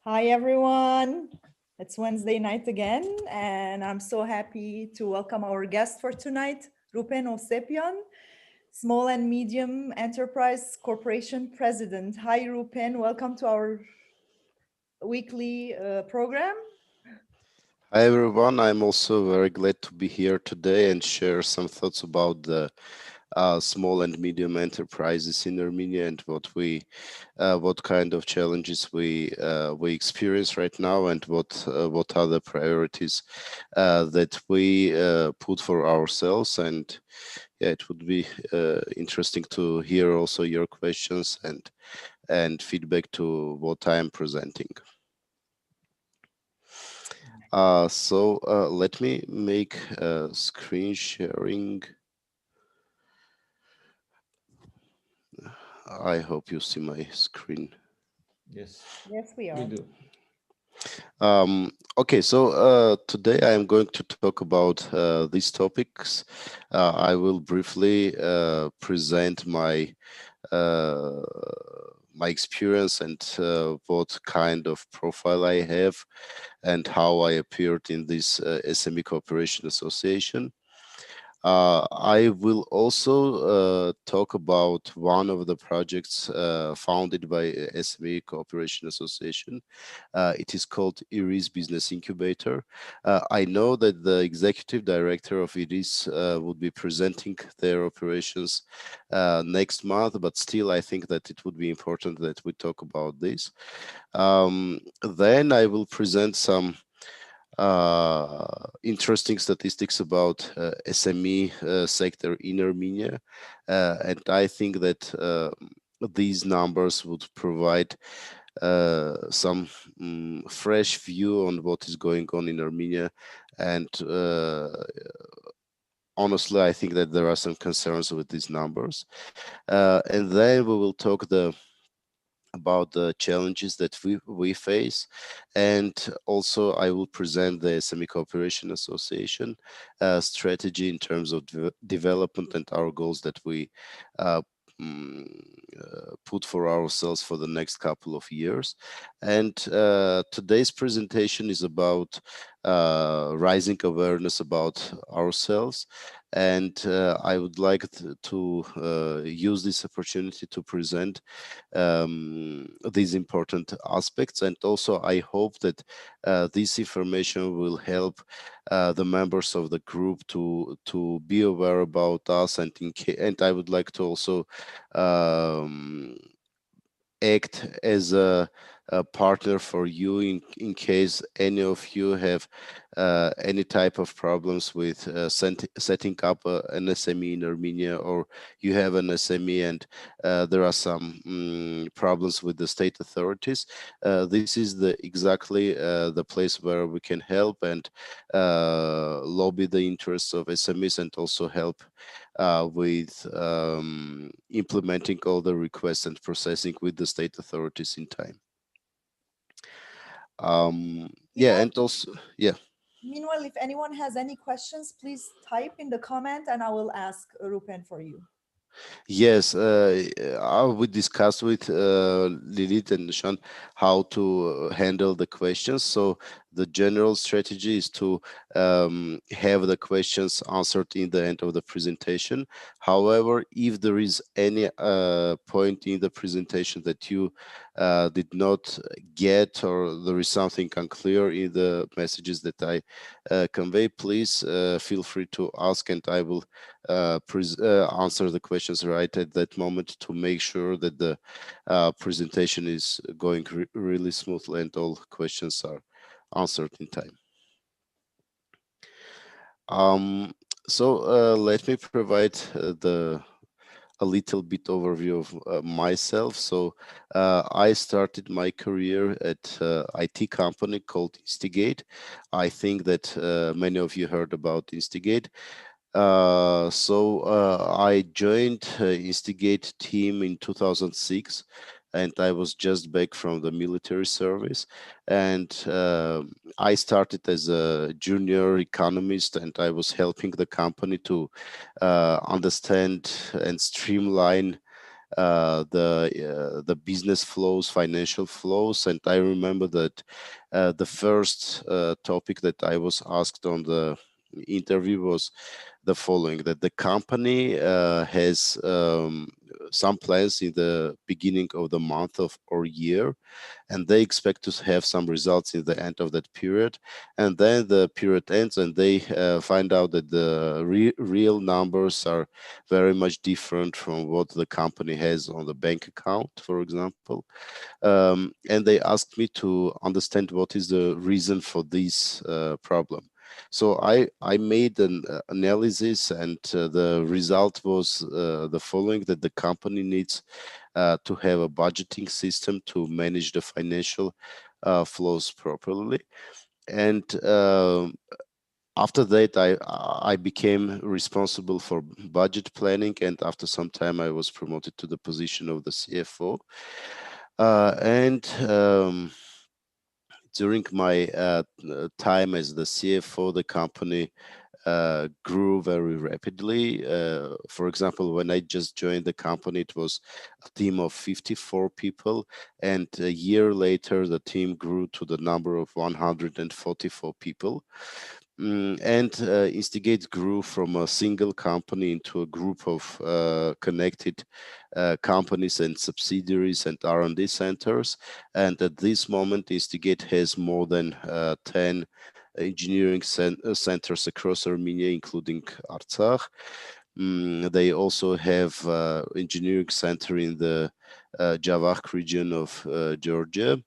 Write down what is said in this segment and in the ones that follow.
Hi everyone, it's Wednesday night again, and I'm so happy to welcome our guest for tonight, Rupen Osepian, Small and Medium Enterprise Corporation President. Hi Rupen, welcome to our weekly program. Hi everyone, I'm also very glad to be here today and share some thoughts about the small and medium enterprises in Armenia and what kind of challenges we experience right now, and what are the priorities that we put for ourselves. And yeah, it would be interesting to hear also your questions and feedback to what I am presenting. So let me make screen sharing. I hope you see my screen. Yes. Yes, we are. We do. Okay, so today I am going to talk about these topics. I will briefly present my experience and what kind of profile I have and how I appeared in this SME Cooperation Association. I will also talk about one of the projects founded by SME Cooperation Association. It is called IRIS Business Incubator. I know that the executive director of IRIS would be presenting their operations next month, but still I think that it would be important that we talk about this. Then I will present some interesting statistics about SME sector in Armenia, and I think that these numbers would provide some fresh view on what is going on in Armenia, and honestly, I think that there are some concerns with these numbers. And then we will talk about the challenges that we face. And also I will present the SME Cooperation Association strategy in terms of development and our goals that we uh, mm, put for ourselves for the next couple of years. And today's presentation is about rising awareness about ourselves. And I would like to use this opportunity to present these important aspects. And also, I hope that this information will help the members of the group to be aware about us. And I would like to also um, act as a partner for you in case any of you have any type of problems with setting up an SME in Armenia, or you have an SME and there are some problems with the state authorities. This is the exactly the place where we can help and lobby the interests of SMEs and also help with implementing all the requests and processing with the state authorities in time. Yeah, Meanwhile, and also, yeah. meanwhile, if anyone has any questions, please type in the comment and I will ask Rupen for you. Yes, I would discuss with Lilith and Nishan how to handle the questions. So the general strategy is to have the questions answered in the end of the presentation. However, if there is any point in the presentation that you did not get, or there is something unclear in the messages that I convey, please feel free to ask, and I will answer the questions right at that moment to make sure that the presentation is going really smoothly and all questions are answered in time. Um, so let me provide the a little bit overview of myself. So I started my career at IT company called Instigate. I think that many of you heard about Instigate. I joined Instigate team in 2006, and I was just back from the military service. And I started as a junior economist, and I was helping the company to understand and streamline the business flows, financial flows. And I remember that the first topic that I was asked on the interview was the following: that the company has some plans in the beginning of the month of or year, and they expect to have some results in the end of that period, and then the period ends and they find out that the real numbers are very much different from what the company has on the bank account, for example. And they asked me to understand what is the reason for this problem. So I made an analysis, and the result was the following: that the company needs to have a budgeting system to manage the financial flows properly. And after that, I became responsible for budget planning, and after some time, I was promoted to the position of the CFO. And during my time as the CFO, the company grew very rapidly. For example, when I just joined the company, it was a team of 54 people, and a year later, the team grew to the number of 144 people. And Instigate grew from a single company into a group of connected companies and subsidiaries and R&D centers. And at this moment, Instigate has more than 10 engineering centers across Armenia, including Artsakh. They also have engineering center in the Javakh region of Georgia,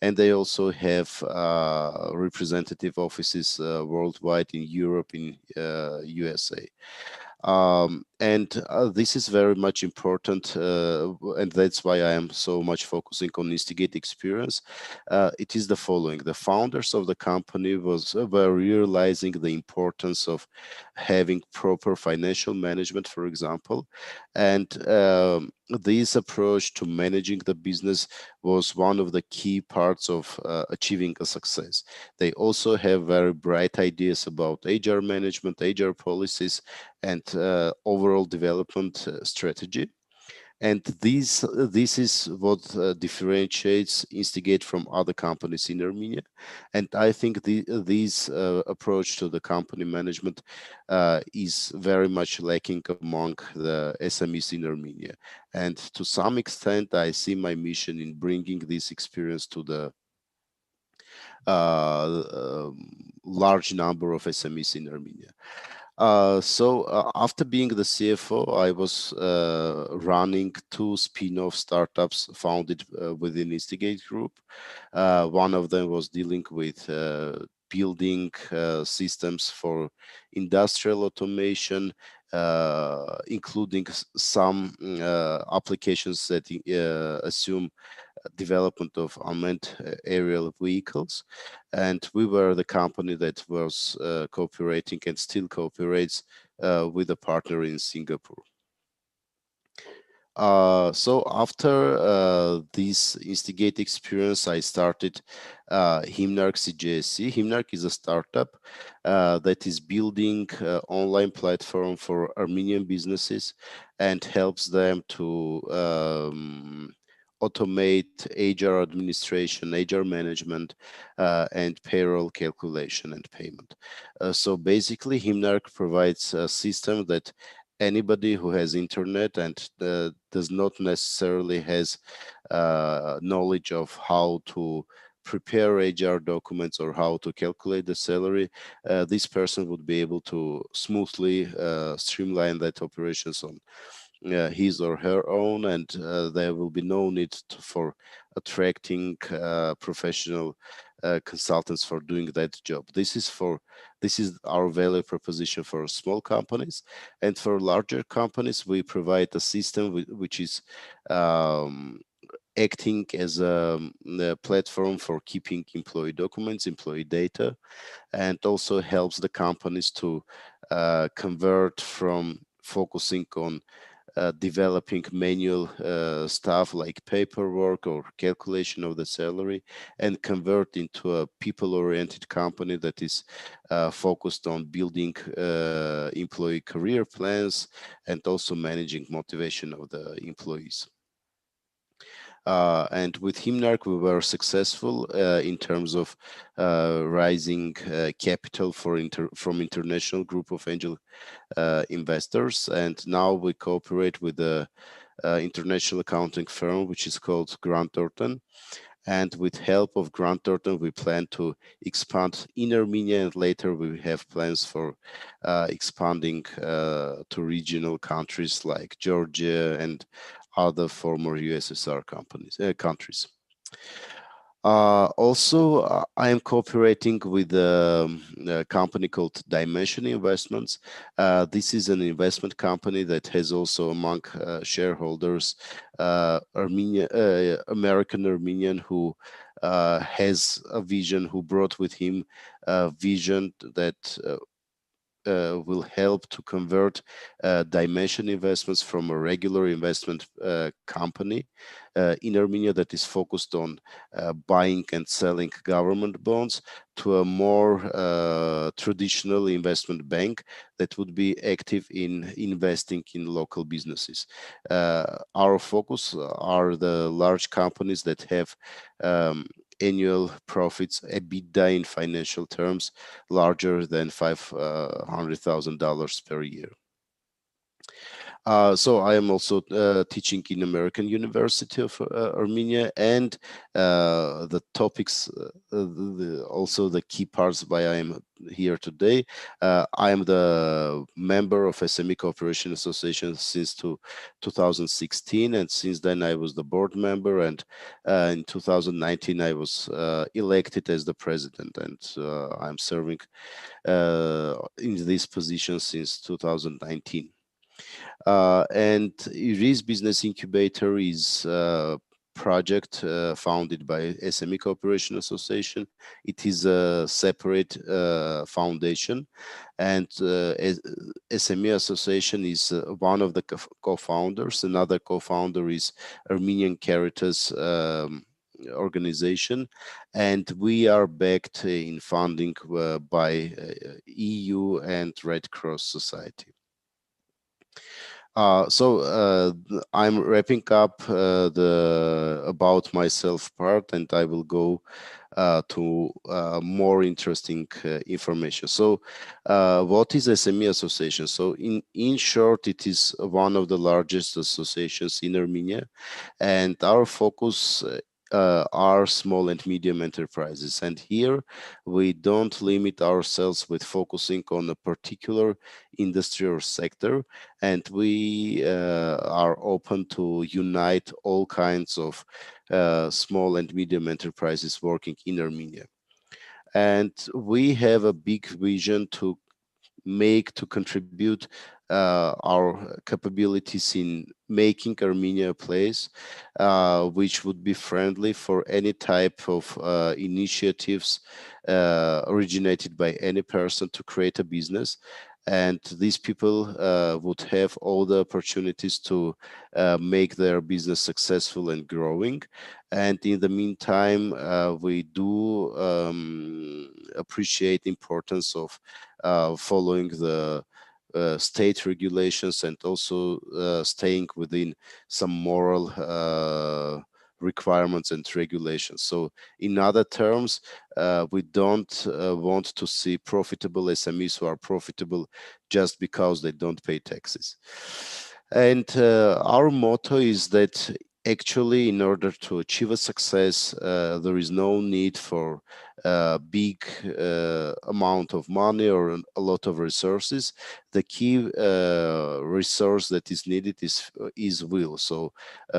and they also have representative offices worldwide in Europe, in USA. And this is very much important, and that's why I am so much focusing on instigate experience. It is the following: the founders of the company were realizing the importance of having proper financial management, for example, and this approach to managing the business was one of the key parts of achieving a success. They also have very bright ideas about HR management, HR policies, and overall development strategy. And this is what differentiates Instigate from other companies in Armenia. And I think this approach to the company management is very much lacking among the SMEs in Armenia. And to some extent, I see my mission in bringing this experience to the large number of SMEs in Armenia. After being the CFO, I was running two spin-off startups founded within Instigate Group. One of them was dealing with building systems for industrial automation, including some applications that assume development of unmanned aerial vehicles. And we were the company that was cooperating and still cooperates with a partner in Singapore. So after this Instigate experience, I started Himnark CJSC. Himnark is a startup that is building online platform for Armenian businesses and helps them to automate HR administration, HR management, and payroll calculation and payment. So basically, Himnark provides a system that anybody who has internet and does not necessarily has knowledge of how to prepare HR documents or how to calculate the salary, this person would be able to smoothly streamline that operations on his or her own, and there will be no need for attracting professional consultants for doing that job. This is our value proposition for small companies, and for larger companies, we provide a system which is acting as a platform for keeping employee documents, employee data, and also helps the companies to convert from focusing on developing manual stuff like paperwork or calculation of the salary and convert into a people-oriented company that is focused on building employee career plans and also managing motivation of the employees. And with Himnark, we were successful in terms of raising capital from international group of angel investors. And now we cooperate with the international accounting firm, which is called Grant Thornton. And with help of Grant Thornton, we plan to expand in Armenia, and later we have plans for expanding to regional countries like Georgia and other former USSR countries. Also, I am cooperating with a company called Dimension Investments. This is an investment company that has also among shareholders American Armenian who has a vision, who brought with him a vision that will help to convert Dimension Investments from a regular investment company in Armenia that is focused on buying and selling government bonds to a more traditional investment bank that would be active in investing in local businesses. Our focus are the large companies that have annual profits, EBITDA in financial terms, larger than $500,000 per year. So I am also teaching in American University of Armenia, and the topics, also the key parts why I am here today. I am the member of SME Cooperation Association since 2016, and since then I was the board member, and in 2019 I was elected as the president, and I'm serving in this position since 2019. And Iris Business Incubator is a project founded by SME Cooperation Association. It is a separate foundation, and SME Association is one of the co-founders. Another co-founder is Armenian Caritas organization, and we are backed in funding by EU and Red Cross Society. I'm wrapping up the about myself part, and I will go to more interesting information. So, what is SME Association? So, in short, it is one of the largest associations in Armenia, and our focus are small and medium enterprises. And here we don't limit ourselves with focusing on a particular industry or sector, and we are open to unite all kinds of small and medium enterprises working in Armenia. And we have a big vision to contribute our capabilities in making Armenia a place which would be friendly for any type of initiatives originated by any person to create a business. And these people would have all the opportunities to make their business successful and growing. And in the meantime, we do appreciate the importance of following the state regulations, and also staying within some moral requirements and regulations. So in other terms, we don't want to see profitable SMEs who are profitable just because they don't pay taxes. And our motto is that actually, in order to achieve a success, there is no need for a big amount of money or a lot of resources. The key resource that is needed is will. So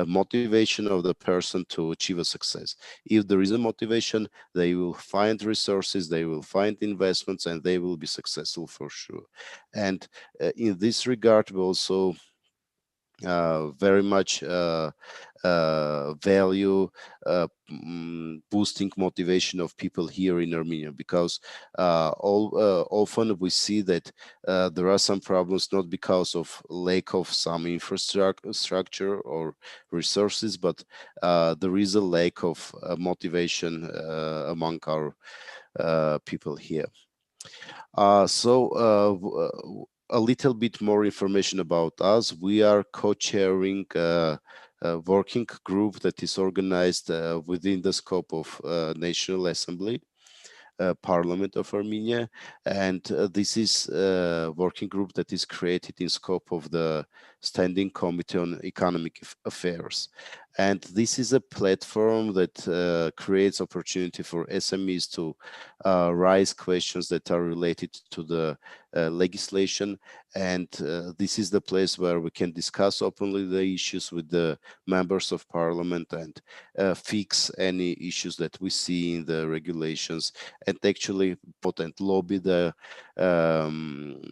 motivation of the person to achieve a success. If there is a motivation, they will find resources, they will find investments, and they will be successful for sure. And in this regard, we also very much value boosting motivation of people here in Armenia, because often we see that there are some problems not because of lack of some infrastructure or resources, but there is a lack of motivation among our people here. A little bit more information about us. We are co-chairing a working group that is organized within the scope of National Assembly, Parliament of Armenia, and this is a working group that is created in scope of the Standing Committee on Economic Affairs. And this is a platform that creates opportunity for SMEs to raise questions that are related to the legislation. And this is the place where we can discuss openly the issues with the members of parliament, and fix any issues that we see in the regulations, and actually put and lobby the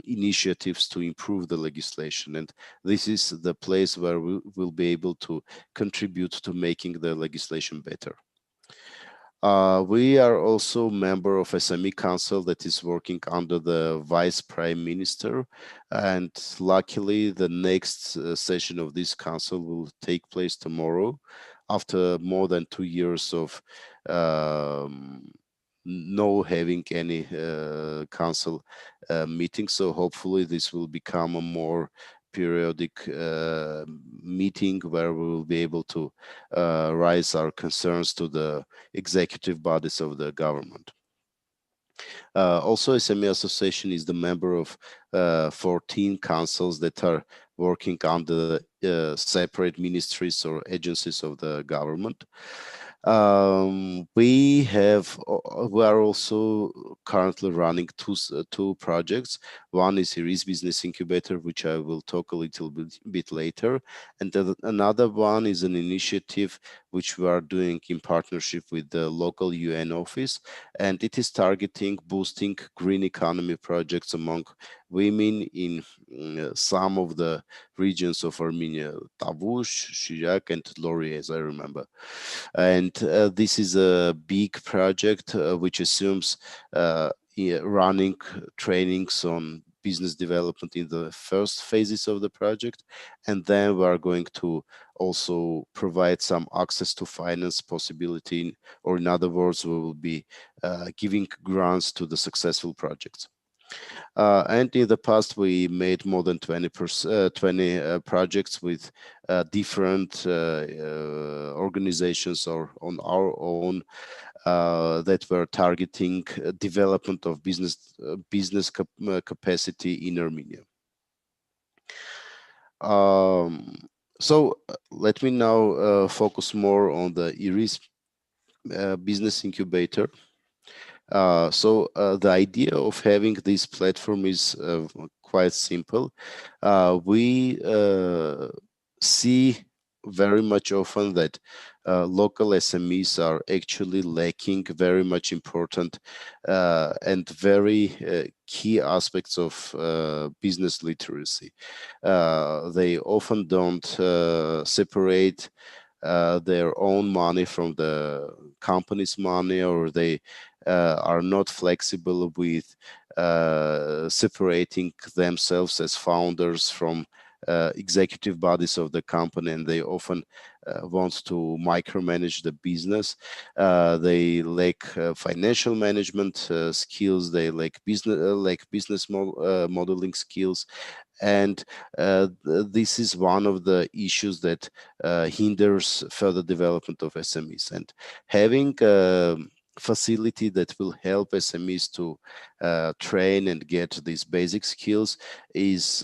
initiatives to improve the legislation. And this is the place where we will be able to contribute to making the legislation better. We are also member of SME Council that is working under the Vice Prime Minister, and luckily the next session of this council will take place tomorrow, after more than 2 years of no having any council meeting. So hopefully this will become a more periodic meeting where we will be able to raise our concerns to the executive bodies of the government. Also, SME Association is the member of 14 councils that are working under separate ministries or agencies of the government. We are also currently running two projects. One is Iris Business Incubator, which I will talk a little bit later, and another one is an initiative which we are doing in partnership with the local UN office, and it is targeting boosting green economy projects among women in some of the regions of Armenia, Tavush, Shirak, and Lori, as I remember. And this is a big project which assumes running trainings on business development in the first phases of the project, and then we are going to also provide some access to finance possibility, or in other words, we will be giving grants to the successful projects. And in the past, we made more than 20 projects with different organizations or on our own that were targeting development of business capacity in Armenia. Let me now focus more on the IRIS business incubator. The idea of having this platform is quite simple. We see very much often that local SMEs are actually lacking very much important and very key aspects of business literacy. They often don't separate their own money from the company's money, or they are not flexible with separating themselves as founders from executive bodies of the company, and they often want to micromanage the business. They lack financial management skills. They lack business modeling skills, and this is one of the issues that hinders further development of SMEs. And having facility that will help SMEs to train and get these basic skills is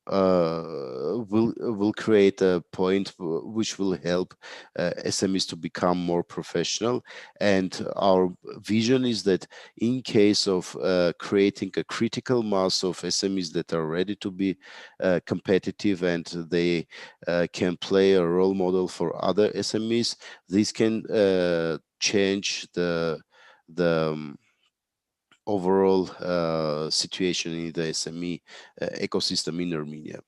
will create a point which will help SMEs to become more professional. And our vision is that in case of creating a critical mass of SMEs that are ready to be competitive, and they can play a role model for other SMEs, this can change the overall situation in the SME ecosystem in Armenia.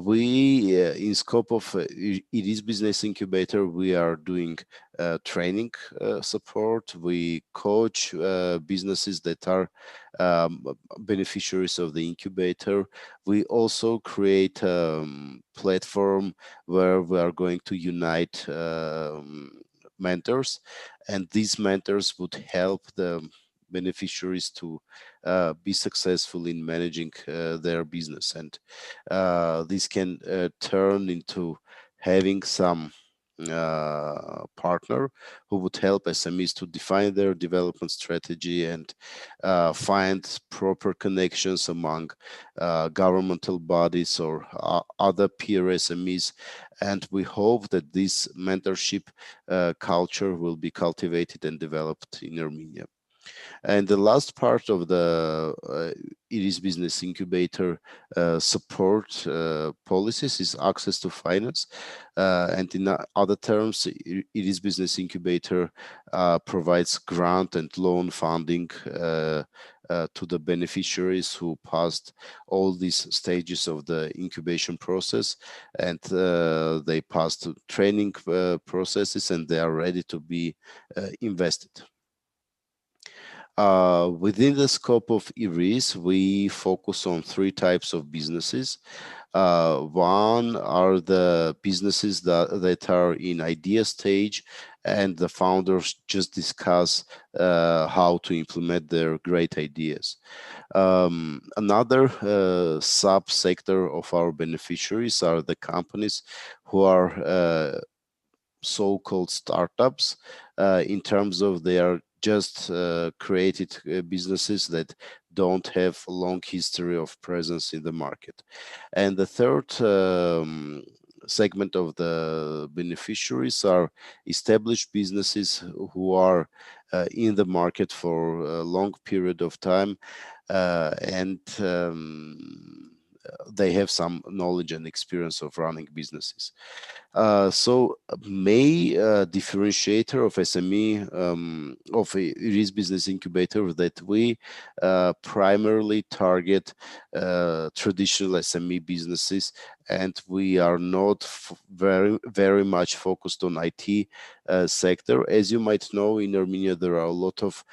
We, in scope of IRIS Business Incubator, we are doing training support. We coach businesses that are beneficiaries of the incubator. We also create a platform where we are going to unite mentors, and these mentors would help the beneficiaries to be successful in managing their business. And this can turn into having some partner who would help SMEs to define their development strategy and find proper connections among governmental bodies or other peer SMEs. And we hope that this mentorship culture will be cultivated and developed in Armenia. And the last part of the IRIS Business Incubator support policies is access to finance. And in other terms, IRIS Business Incubator provides grant and loan funding to the beneficiaries who passed all these stages of the incubation process, and they passed training processes, and they are ready to be invested. Within the scope of IRIS, we focus on three types of businesses. One are the businesses that are in idea stage, and the founders just discuss how to implement their great ideas. Another subsector of our beneficiaries are the companies who are so-called startups, in terms of they are just created businesses that don't have a long history of presence in the market. And the third segment of the beneficiaries are established businesses who are in the market for a long period of time, and they have some knowledge and experience of running businesses. So main differentiator of SME, of Iris Business Incubator, that we primarily target traditional SME businesses, and we are not very much focused on IT sector. As you might know, in Armenia there are a lot of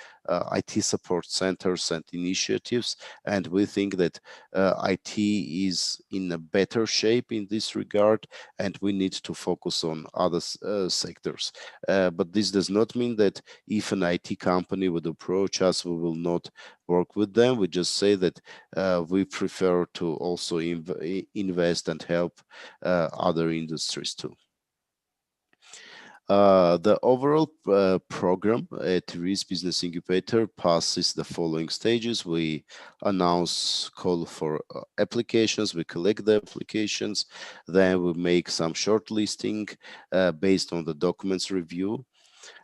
IT support centers and initiatives, and we think that IT is in a better shape in this regard, and we need to focus on other sectors. But this does not mean that if an IT company would approach us, we will not work with them. We just say that we prefer to also invest and help other industries too. The overall program at RIS Business Incubator passes the following stages. We announce call for applications, we collect the applications, then we make some shortlisting based on the documents review.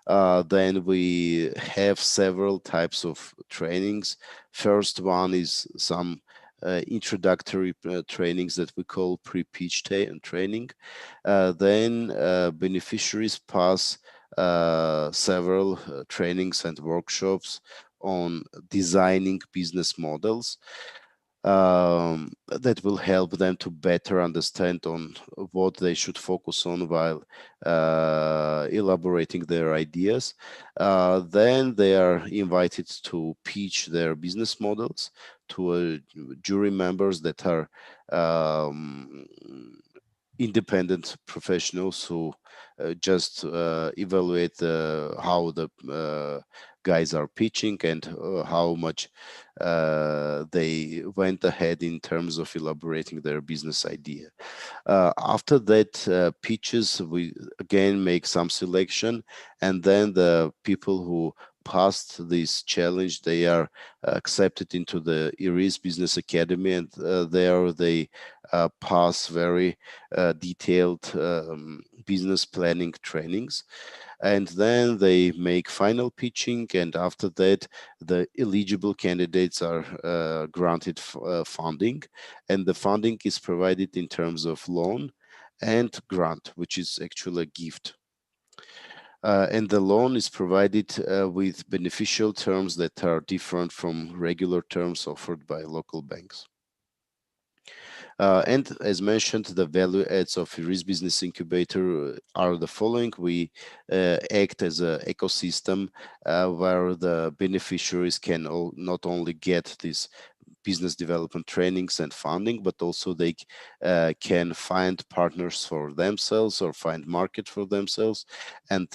Then we have several types of trainings. First one is some introductory trainings that we call pre-pitch training. Then beneficiaries pass several trainings and workshops on designing business models that will help them to better understand on what they should focus on while elaborating their ideas. Then they are invited to pitch their business models to jury members that are independent professionals who just evaluate how the guys are pitching and how much they went ahead in terms of elaborating their business idea. After that pitches, we again make some selection, and then the people who passed this challenge, they are accepted into the IRIS Business Academy, and there they pass very detailed business planning trainings. And then they make final pitching, and after that the eligible candidates are granted funding, and the funding is provided in terms of loan and grant, which is actually a gift. And the loan is provided with beneficial terms that are different from regular terms offered by local banks. And as mentioned, the value adds of Iris Business Incubator are the following. We act as an ecosystem where the beneficiaries can not only get this business development trainings and funding, but also they can find partners for themselves or find market for themselves. And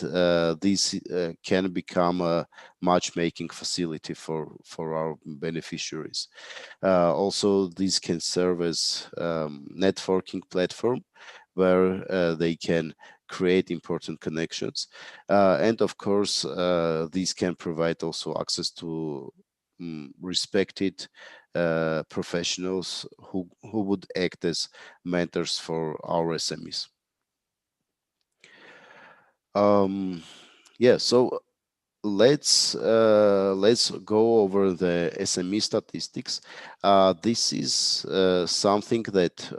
this can become a matchmaking facility for our beneficiaries. Also, this can serve as networking platform where they can create important connections. And of course, these can provide also access to respected professionals who would act as mentors for our SMEs. Yeah, so let's go over the SME statistics. This is something that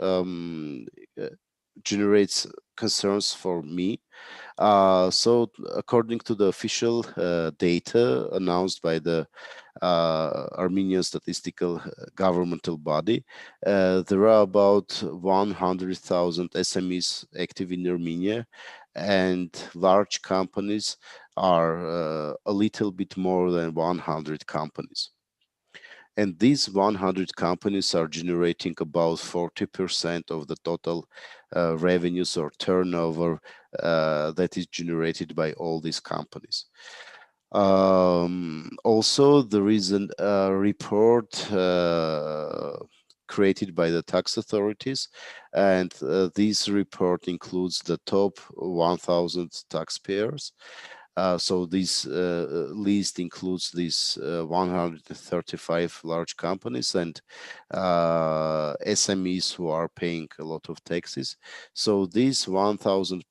generates concerns for me. So according to the official data announced by the Armenian statistical governmental body, there are about 100,000 SMEs active in Armenia, and large companies are a little bit more than 100 companies. And these 100 companies are generating about 40% of the total revenues or turnover that is generated by all these companies. Also, there is a report created by the tax authorities, and this report includes the top 1,000 taxpayers. So this list includes these 135 large companies and SMEs who are paying a lot of taxes. So these 1,000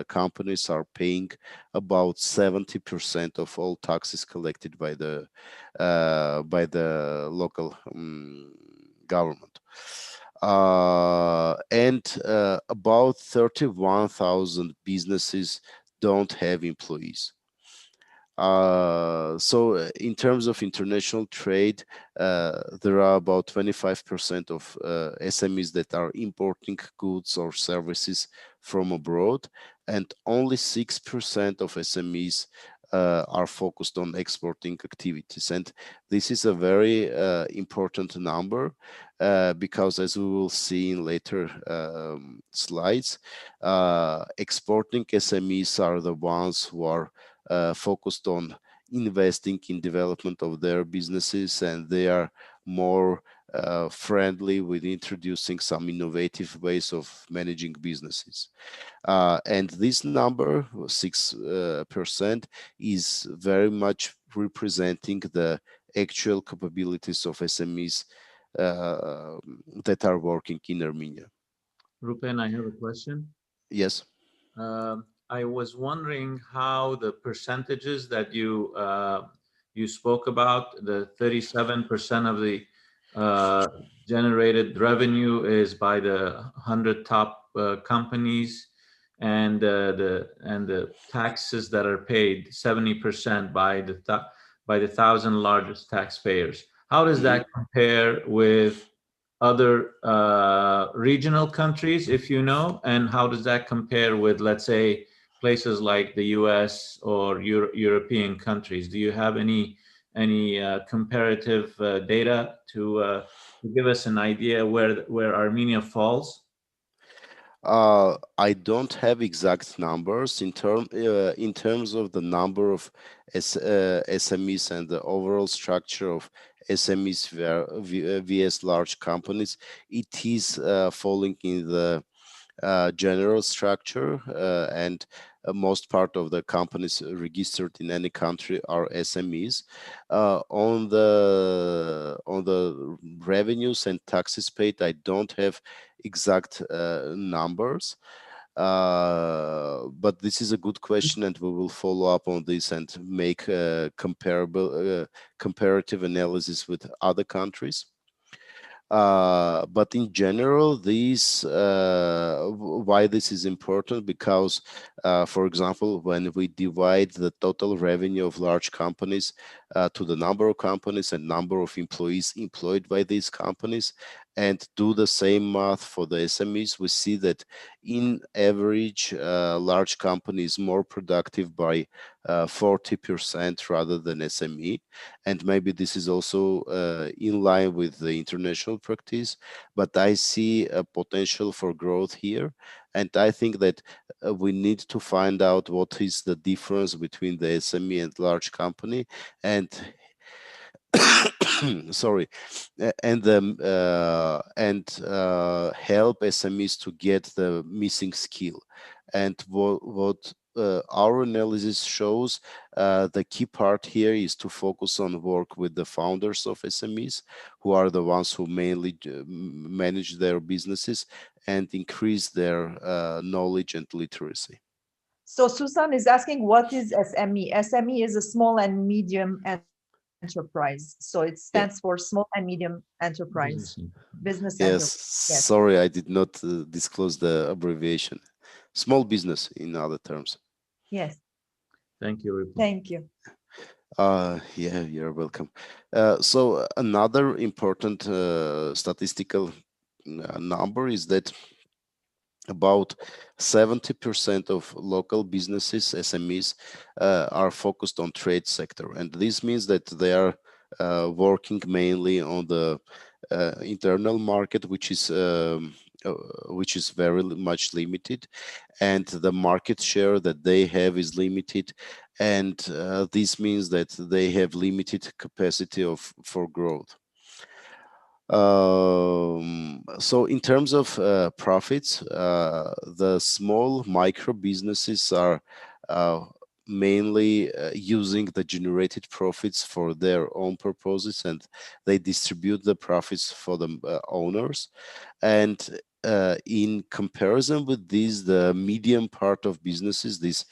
companies are paying about 70% of all taxes collected by the local government. And about 31,000 businesses don't have employees. So in terms of international trade, there are about 25% of SMEs that are importing goods or services from abroad, and only 6% of SMEs are focused on exporting activities. And this is a very important number because, as we will see in later slides, exporting SMEs are the ones who are focused on investing in development of their businesses, and they are more friendly with introducing some innovative ways of managing businesses. And this number, 6%, is very much representing the actual capabilities of SMEs that are working in Armenia. Rupen, I have a question. Yes. I was wondering how the percentages that you spoke about, the 37% of the generated revenue is by the 100 top companies, and the taxes that are paid 70% by the 1,000 largest taxpayers. How does that compare with other regional countries, if you know, and how does that compare with, let's say, places like the US or European countries? Do you have any comparative data to give us an idea where Armenia falls? I don't have exact numbers in terms of the number of SMEs and the overall structure of SMEs vs large companies. It is falling in the general structure, and most part of the companies registered in any country are SMEs. On the revenues and taxes paid, I don't have exact numbers. But this is a good question, and we will follow up on this and make comparative analysis with other countries. But in general, why this is important, because, for example, when we divide the total revenue of large companies to the number of companies and number of employees employed by these companies, and do the same math for the SMEs, we see that in average, large company is more productive by 40% rather than SME. And maybe this is also in line with the international practice, but I see a potential for growth here. And I think that we need to find out what is the difference between the SME and large company, and sorry, and help SMEs to get the missing skill. And what our analysis shows, the key part here is to focus on work with the founders of SMEs, who are the ones who mainly manage their businesses, and increase their knowledge and literacy. So Susan is asking, what is SME? SME is a small and medium enterprise. So it stands Yeah. for small and medium enterprise. Business Yes, enterprise. Yes. sorry, I did not disclose the abbreviation. Small business, in other terms. Yes. Thank you, Rupen. Thank you. Yeah, you're welcome. So another important statistical number is that about 70% of local businesses, SMEs, are focused on trade sector. And this means that they are working mainly on the internal market, which is very much limited, and the market share that they have is limited, and this means that they have limited capacity for growth. So in terms of profits, the small micro businesses are uh, mainly using the generated profits for their own purposes, and they distribute the profits for the owners. And in comparison with these, the medium part of businesses, this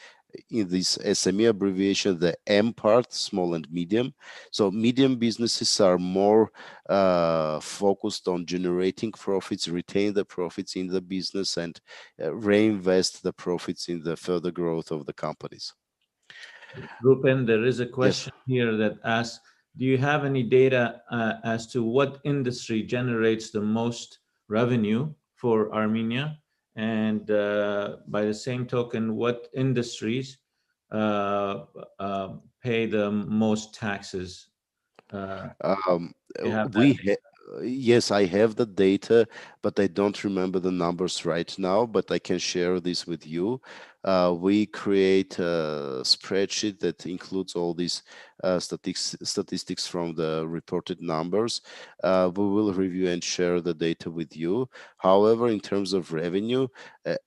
in this SME abbreviation, the M part, small and medium. So medium businesses are more focused on generating profits, retain the profits in the business, and reinvest the profits in the further growth of the companies. Rupen, there is a Yes. question here that asks, do you have any data as to what industry generates the most revenue for Armenia? And by the same token, what industries uh, uh, pay the most taxes? Uh, Um, you have that? yes, I have the data, but I don't remember the numbers right now, but I can share this with you. We create a spreadsheet that includes all these statistics from the reported numbers. We will review and share the data with you. However, in terms of revenue,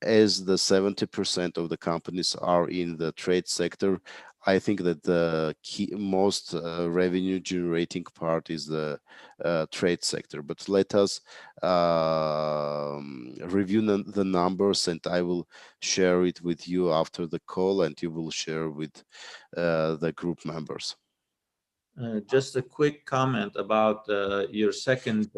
as the 70% of the companies are in the trade sector, I think that the most revenue generating part is the trade sector. But let us review the numbers, and I will share it with you after the call, and you will share with the group members. Just a quick comment about your second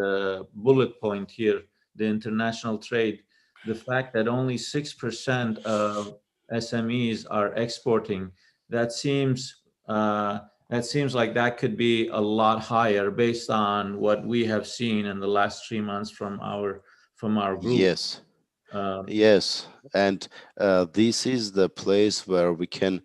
bullet point here, the international trade. The fact that only 6% of SMEs are exporting, that seems uh, that seems like that could be a lot higher based on what we have seen in the last 3 months from our group. Yes. Um, Yes, and this is the place where we can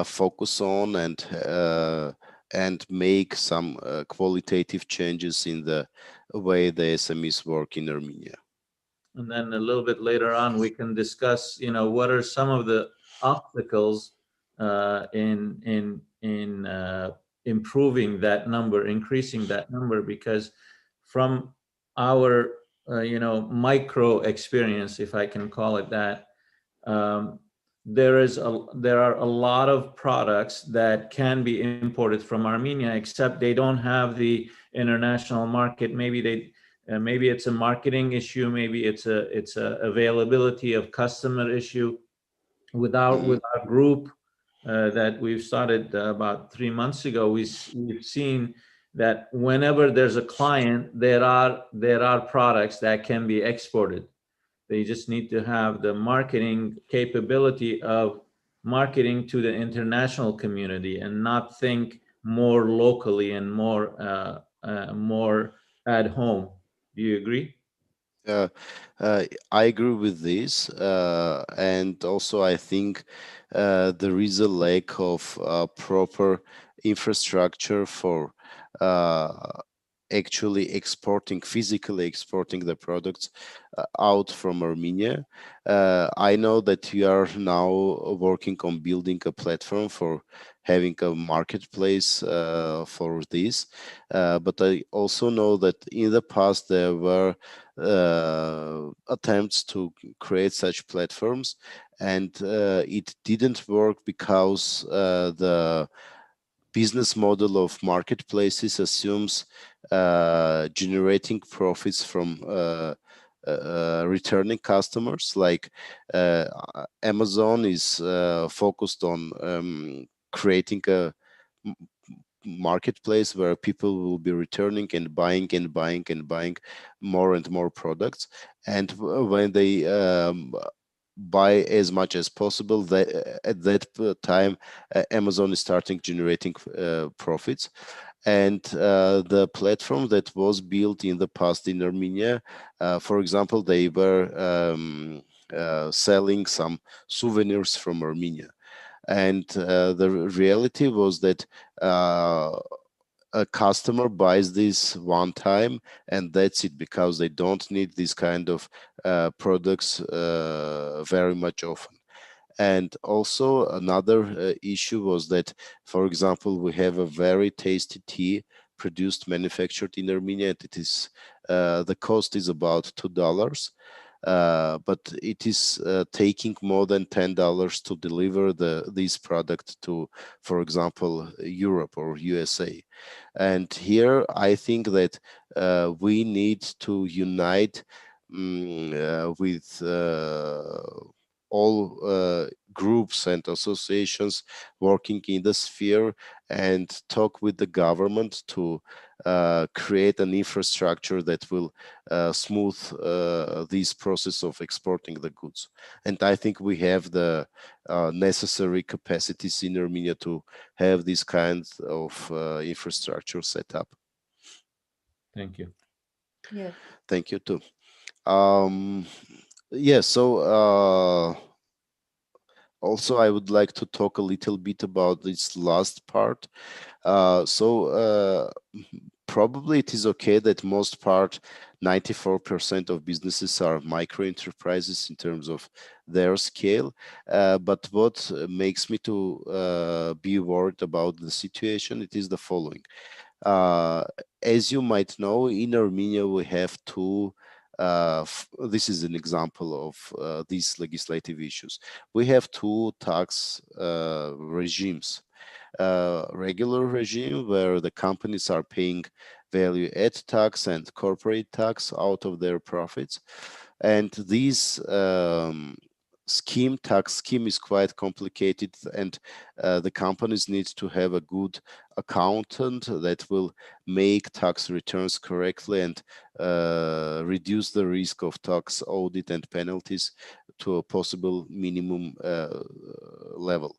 focus on and make some qualitative changes in the way the SMEs work in Armenia. And then a little bit later on, we can discuss, what are some of the obstacles in improving that number, increasing that number, because from our, micro experience, if I can call it that, um, there are a lot of products that can be imported from Armenia, except they don't have the international market. Maybe it's a marketing issue, maybe it's a availability of customer issue. Mhm. With our group that we've started about 3 months ago, we've seen that whenever there's a client, there are products that can be exported. They just need to have the marketing capability of marketing to the international community and not think more locally and more at home. Do you agree? Uh, I agree with this, and also I think there is a lack of proper infrastructure for uh, actually physically exporting the products out from Armenia. I know that you are now working on building a platform for having a marketplace for this, but I also know that in the past there were attempts to create such platforms, and it didn't work because the business model of marketplaces assumes generating profits from returning customers. Like Amazon is focused on creating a m- marketplace where people will be returning and buying and buying and buying more and more products. And when they buy as much as possible, at that time, Amazon is starting generating profits. And the platform that was built in the past in Armenia, for example, they were selling some souvenirs from Armenia. And the reality was that a customer buys this one time and that's it, because they don't need this kind of products very much often. And also another issue was that, for example, we have a very tasty tea produced, manufactured in Armenia. And it is the cost is about $2. But it is taking more than $10 to deliver these products to, for example, Europe or USA. And here I think that we need to unite with all groups and associations working in the sphere and talk with the government to create an infrastructure that will smooth this process of exporting the goods. And I think we have the necessary capacities in Armenia to have this kind of infrastructure set up. Thank you. Yeah. Thank you too. Yeah, so also I would like to talk a little bit about this last part. Probably it is okay that most part, 94% of businesses are micro enterprises in terms of their scale. But what makes me to be worried about the situation, it is the following. As you might know, in Armenia, we have two this is an example of these legislative issues. We have two tax regimes. Regular regime where the companies are paying value add tax and corporate tax out of their profits. And these tax scheme is quite complicated, and the companies need to have a good accountant that will make tax returns correctly and reduce the risk of tax audit and penalties to a possible minimum level.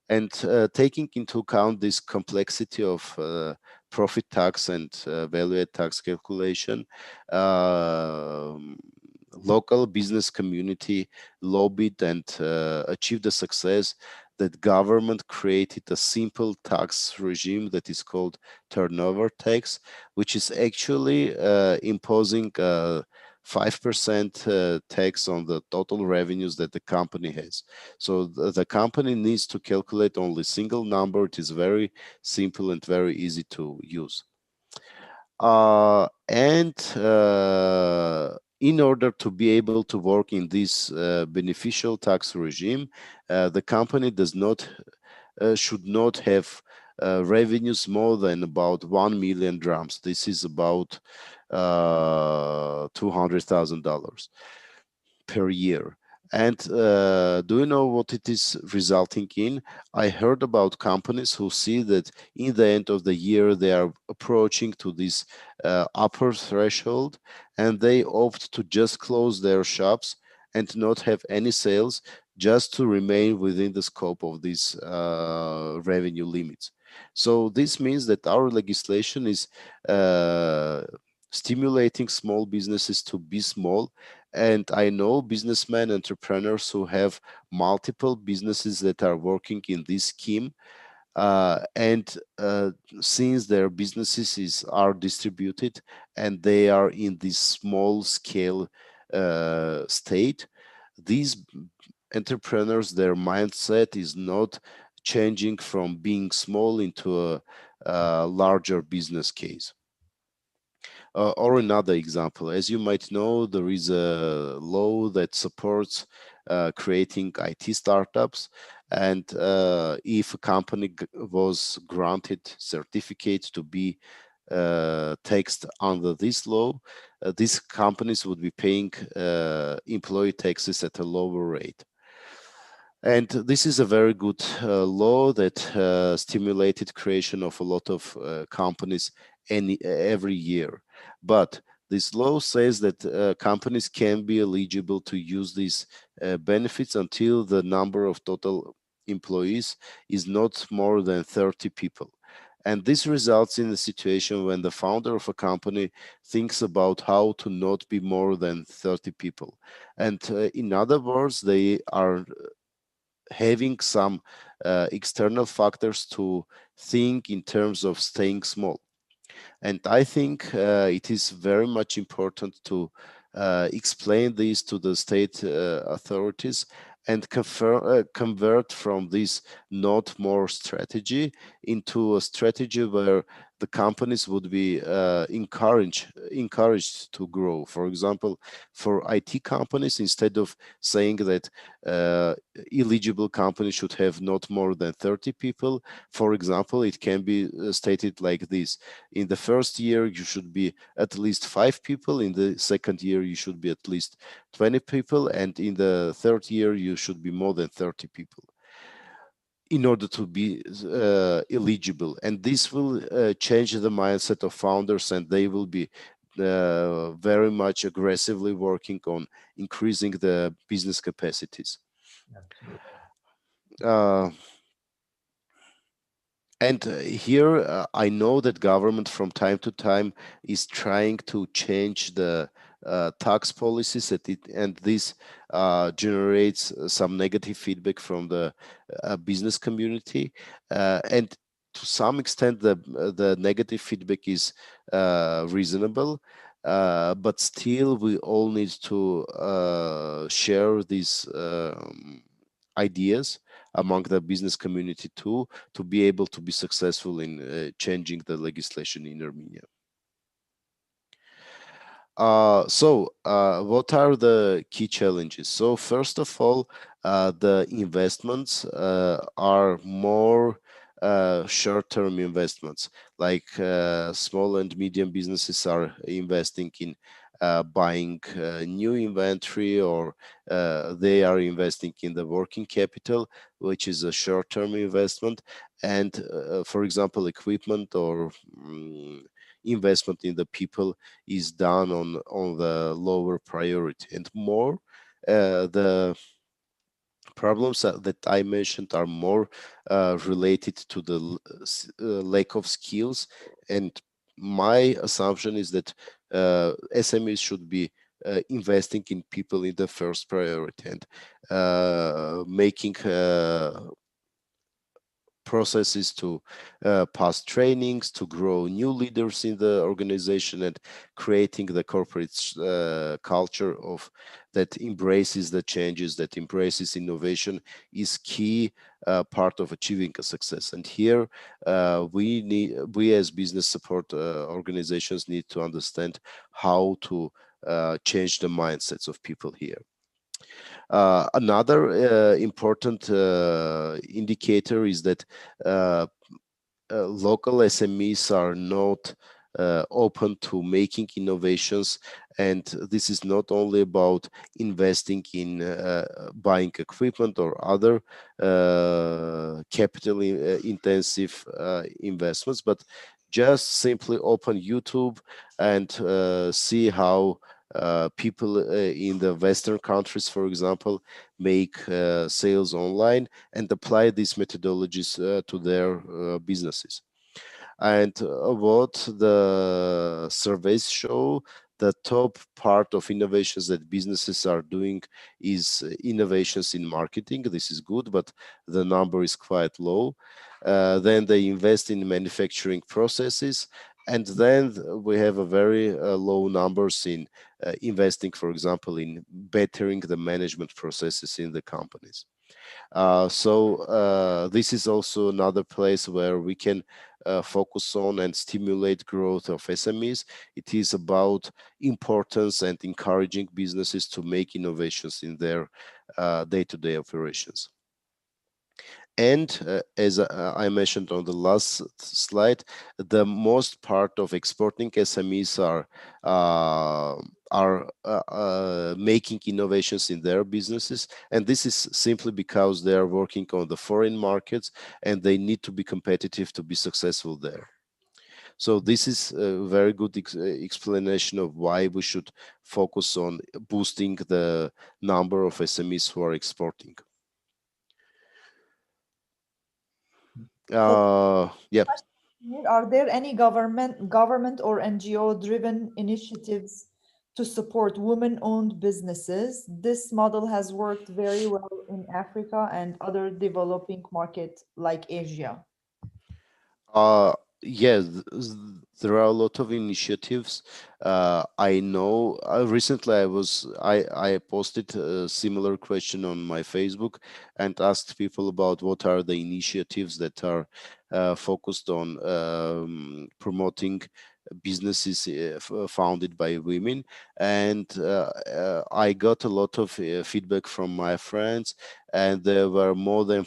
And taking into account this complexity of profit tax and value-add tax calculation, local business community lobbied and achieved a success that government created a simple tax regime that is called turnover tax, which is actually imposing 5% tax on the total revenues that the company has. So the company needs to calculate only a single number. It is very simple and very easy to use. In order to be able to work in this beneficial tax regime, the company should not have revenues more than about 1 million drams. This is about $200,000 per year. And do you know what it is resulting in? I heard about companies who see that in the end of the year, they are approaching to this upper threshold, and they opt to just close their shops and not have any sales, just to remain within the scope of these revenue limits. So this means that our legislation is stimulating small businesses to be small. And I know businessmen, entrepreneurs who have multiple businesses that are working in this scheme. Since their businesses are distributed and they are in this small scale state, these entrepreneurs, their mindset is not changing from being small into a larger business case. Or another example, as you might know, there is a law that supports creating IT startups. And if a company was granted certificate to be taxed under this law, these companies would be paying employee taxes at a lower rate. And this is a very good law that stimulated creation of a lot of companies every year. But this law says that companies can be eligible to use these benefits until the number of total employees is not more than 30 people. And this results in a situation when the founder of a company thinks about how to not be more than 30 people. And in other words, they are having some external factors to think in terms of staying small. And I think it is very much important to explain this to the state authorities and convert from this not more strategy into a strategy where the companies would be encouraged to grow. For example, for IT companies, instead of saying that eligible companies should have not more than 30 people, for example, it can be stated like this: in the first year you should be at least 5 people, in the second year you should be at least 20 people, and in the third year you should be more than 30 people in order to be eligible. And this will change the mindset of founders, and they will be very much aggressively working on increasing the business capacities. Uh, and here I know that government from time to time is trying to change the tax policies, and this generates some negative feedback from the business community, and to some extent the negative feedback is reasonable, but still we all need to share these ideas among the business community too, to be able to be successful in changing the legislation in Armenia. What are the key challenges? So first of all, the investments are more short-term investments, like small and medium businesses are investing in buying new inventory, or they are investing in the working capital, which is a short-term investment. And for example, equipment or investment in the people is done on the lower priority. And more, the problems that I mentioned are more related to the lack of skills. And my assumption is that SMEs should be investing in people in the first priority, and making processes to pass trainings, to grow new leaders in the organization, and creating the corporate culture of that embraces the changes, that embraces innovation, is key part of achieving a success. And here we as business support organizations need to understand how to change the mindsets of people here. Another important indicator is that local SMEs are not open to making innovations, and this is not only about investing in buying equipment or other capital intensive investments, but just simply open YouTube and see how people in the Western countries, for example, make sales online and apply these methodologies to their businesses. And what the surveys show, the top part of innovations that businesses are doing is innovations in marketing. This is good, but the number is quite low. Then they invest in manufacturing processes, and then we have a very low numbers in investing, for example, in bettering the management processes in the companies. This is also another place where we can focus on and stimulate growth of SMEs. It is about importance and encouraging businesses to make innovations in their day-to-day operations. And as I mentioned on the last slide, the most part of exporting SMEs are making innovations in their businesses, and this is simply because they are working on the foreign markets and they need to be competitive to be successful there. So this is a very good explanation of why we should focus on boosting the number of SMEs who are exporting. Yeah. Are there any government or NGO driven initiatives to support women-owned businesses? This model has worked very well in Africa and other developing markets like Asia. Yes, there are a lot of initiatives. I know recently I posted a similar question on my Facebook and asked people about what are the initiatives that are focused on promoting businesses founded by women, and I got a lot of feedback from my friends, and there were more than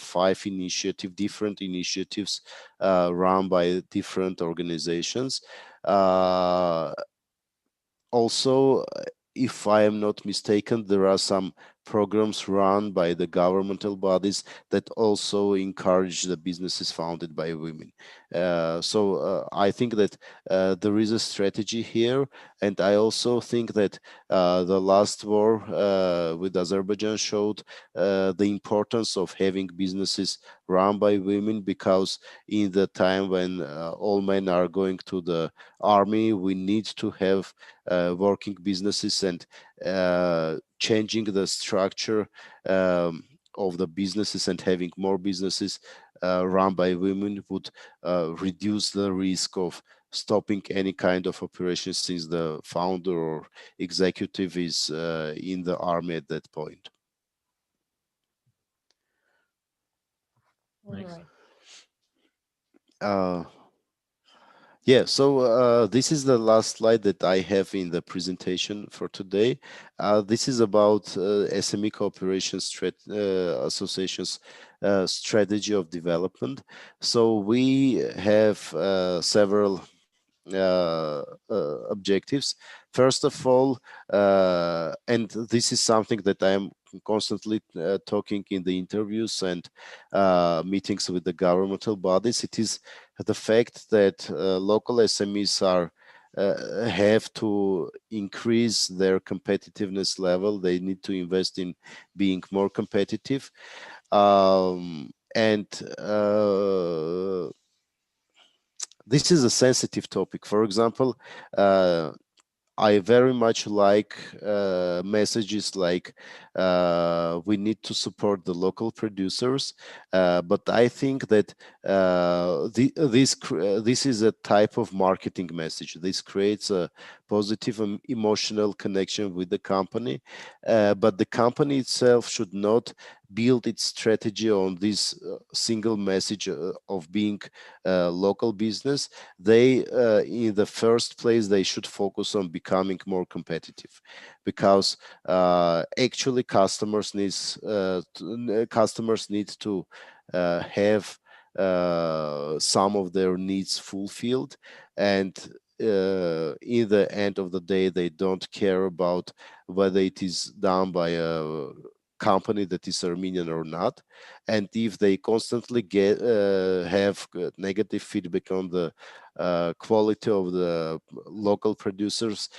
different initiatives run by different organizations. Uh, Also, if I am not mistaken, there are some programs run by the governmental bodies that also encourage the businesses founded by women. I think that there is a strategy here, and I also think that the last war with Azerbaijan showed the importance of having businesses run by women, because in the time when all men are going to the army, we need to have working businesses, and changing the structure of the businesses and having more businesses run by women would reduce the risk of stopping any kind of operation, since the founder or executive is in the army at that point. All Nice. right. Uh, Yeah, so this is the last slide that I have in the presentation for today. This is about SME Cooperation Association's strategy of development. So we have several objectives. First of all, and this is something that I am constantly talking in the interviews and meetings with the governmental bodies, it is the fact that local SMEs have to increase their competitiveness level. They need to invest in being more competitive. And This is a sensitive topic. For example, I very much like messages like we need to support the local producers, but I think that this is a type of marketing message. This creates a positive and emotional connection with the company, but the company itself should not build its strategy on this single message of being a local business. They in the first place, they should focus on becoming more competitive, because actually customers need to have some of their needs fulfilled, and in the end of the day, they don't care about whether it is done by a company that is Armenian or not. And if they constantly have negative feedback on the quality of the local producers,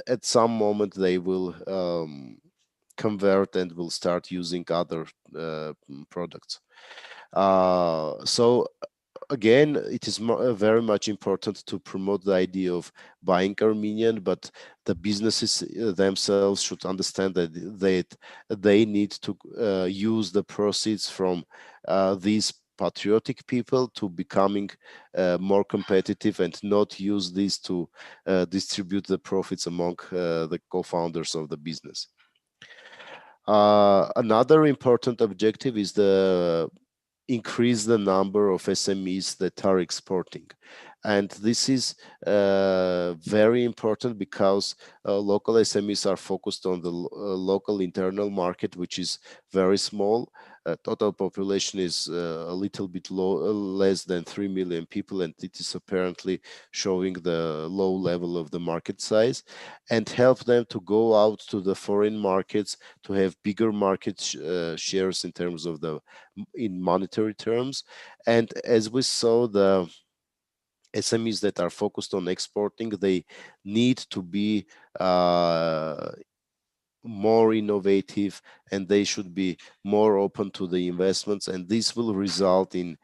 at some moment they will convert and will start using other products. So again, it is very much important to promote the idea of buying Armenian, but the businesses themselves should understand that they need to use the proceeds from these patriotic people to becoming more competitive, and not use this to distribute the profits among the co-founders of the business. Another important objective is the increase the number of SMEs that are exporting. And this is very important, because local SMEs are focused on the local internal market, which is very small. Total population is a little bit less than 3 million people, and it is apparently showing the low level of the market size, and help them to go out to the foreign markets to have bigger market shares in terms of in monetary terms. And as we saw, the SMEs that are focused on exporting, they need to be more innovative, and they should be more open to the investments, and this will result in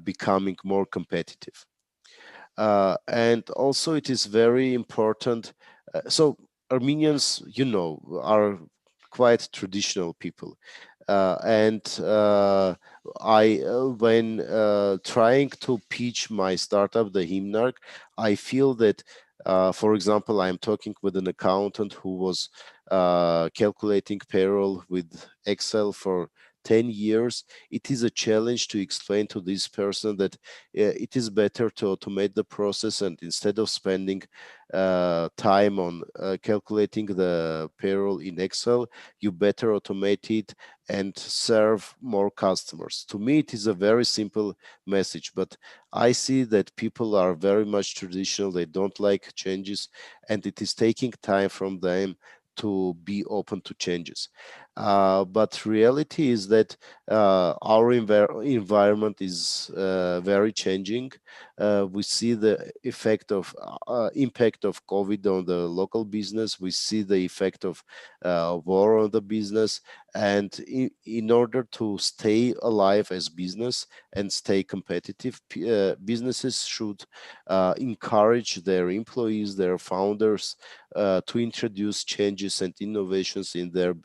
becoming more competitive. And also it is very important. So Armenians, are quite traditional people. And when trying to pitch my startup, the Himnark, I feel that, for example, I'm talking with an accountant who was calculating payroll with Excel for 10 years. It is a challenge to explain to this person that it is better to automate the process, and instead of spending time on calculating the payroll in Excel, you better automate it and serve more customers. To me, it is a very simple message, but I see that people are very much traditional. They don't like changes, and it is taking time from them to be open to changes. But reality is that our environment is very changing. We see the impact of COVID on the local business. We see the effect of war on the business. And in order to stay alive as business and stay competitive, businesses should encourage their employees, their founders, to introduce changes and innovations in their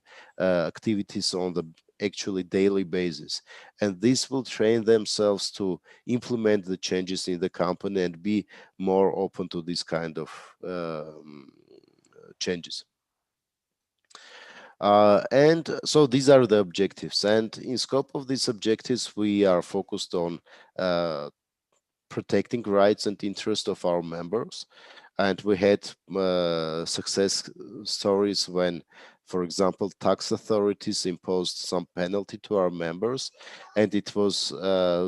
activities on the actually daily basis. And this will train themselves to implement the changes in the company and be more open to this kind of changes. And so these are the objectives. And in scope of these objectives, we are focused on protecting rights and interests of our members. And we had success stories when, for example, tax authorities imposed some penalty to our members, and it was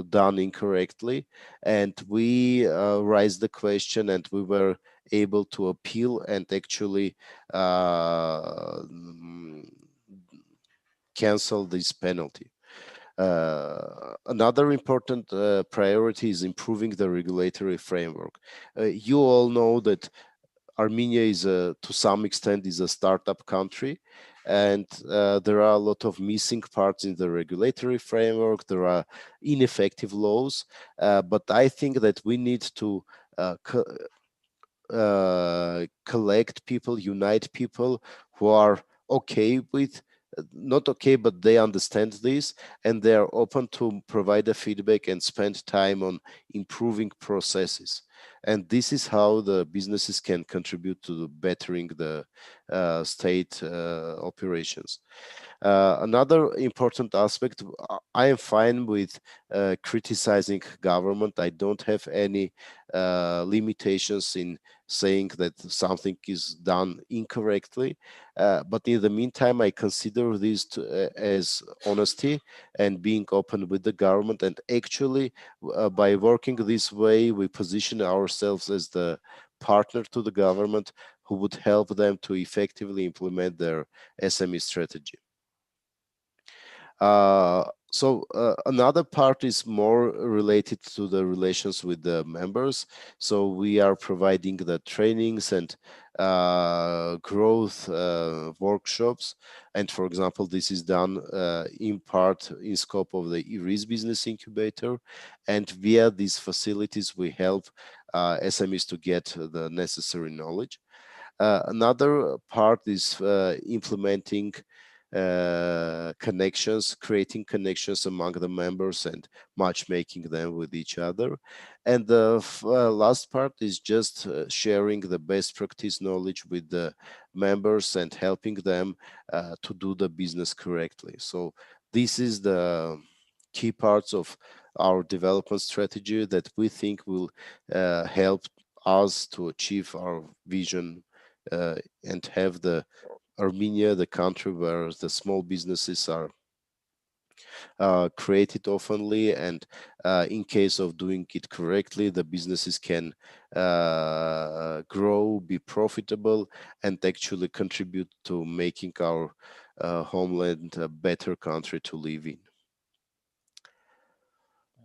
done incorrectly. And we raised the question, and we were able to appeal and actually cancel this penalty. Another important priority is improving the regulatory framework. You all know that Armenia is, to some extent, is a startup country, and there are a lot of missing parts in the regulatory framework. There are ineffective laws, but I think that we need to collect people, unite people who are okay with, not okay, but they understand this, and they are open to provide a feedback and spend time on improving processes. And this is how the businesses can contribute to bettering the state operations. Another important aspect, I am fine with criticizing government. I don't have any limitations in saying that something is done incorrectly. But in the meantime, I consider this as honesty and being open with the government. And actually, by working this way, we position ourselves as the partner to the government who would help them to effectively implement their SME strategy. Another part is more related to the relations with the members. So we are providing the trainings and growth workshops. And for example, this is done in part in scope of the IRIS Business Incubator. And via these facilities, we help SMEs to get the necessary knowledge. Another part is implementing connections, creating connections among the members and matchmaking them with each other. And the last part is just sharing the best practice knowledge with the members and helping them to do the business correctly. So this is the key parts of our development strategy that we think will help us to achieve our vision and have the Armenia, the country where the small businesses are created oftenly, and in case of doing it correctly, the businesses can grow, be profitable, and actually contribute to making our homeland a better country to live in.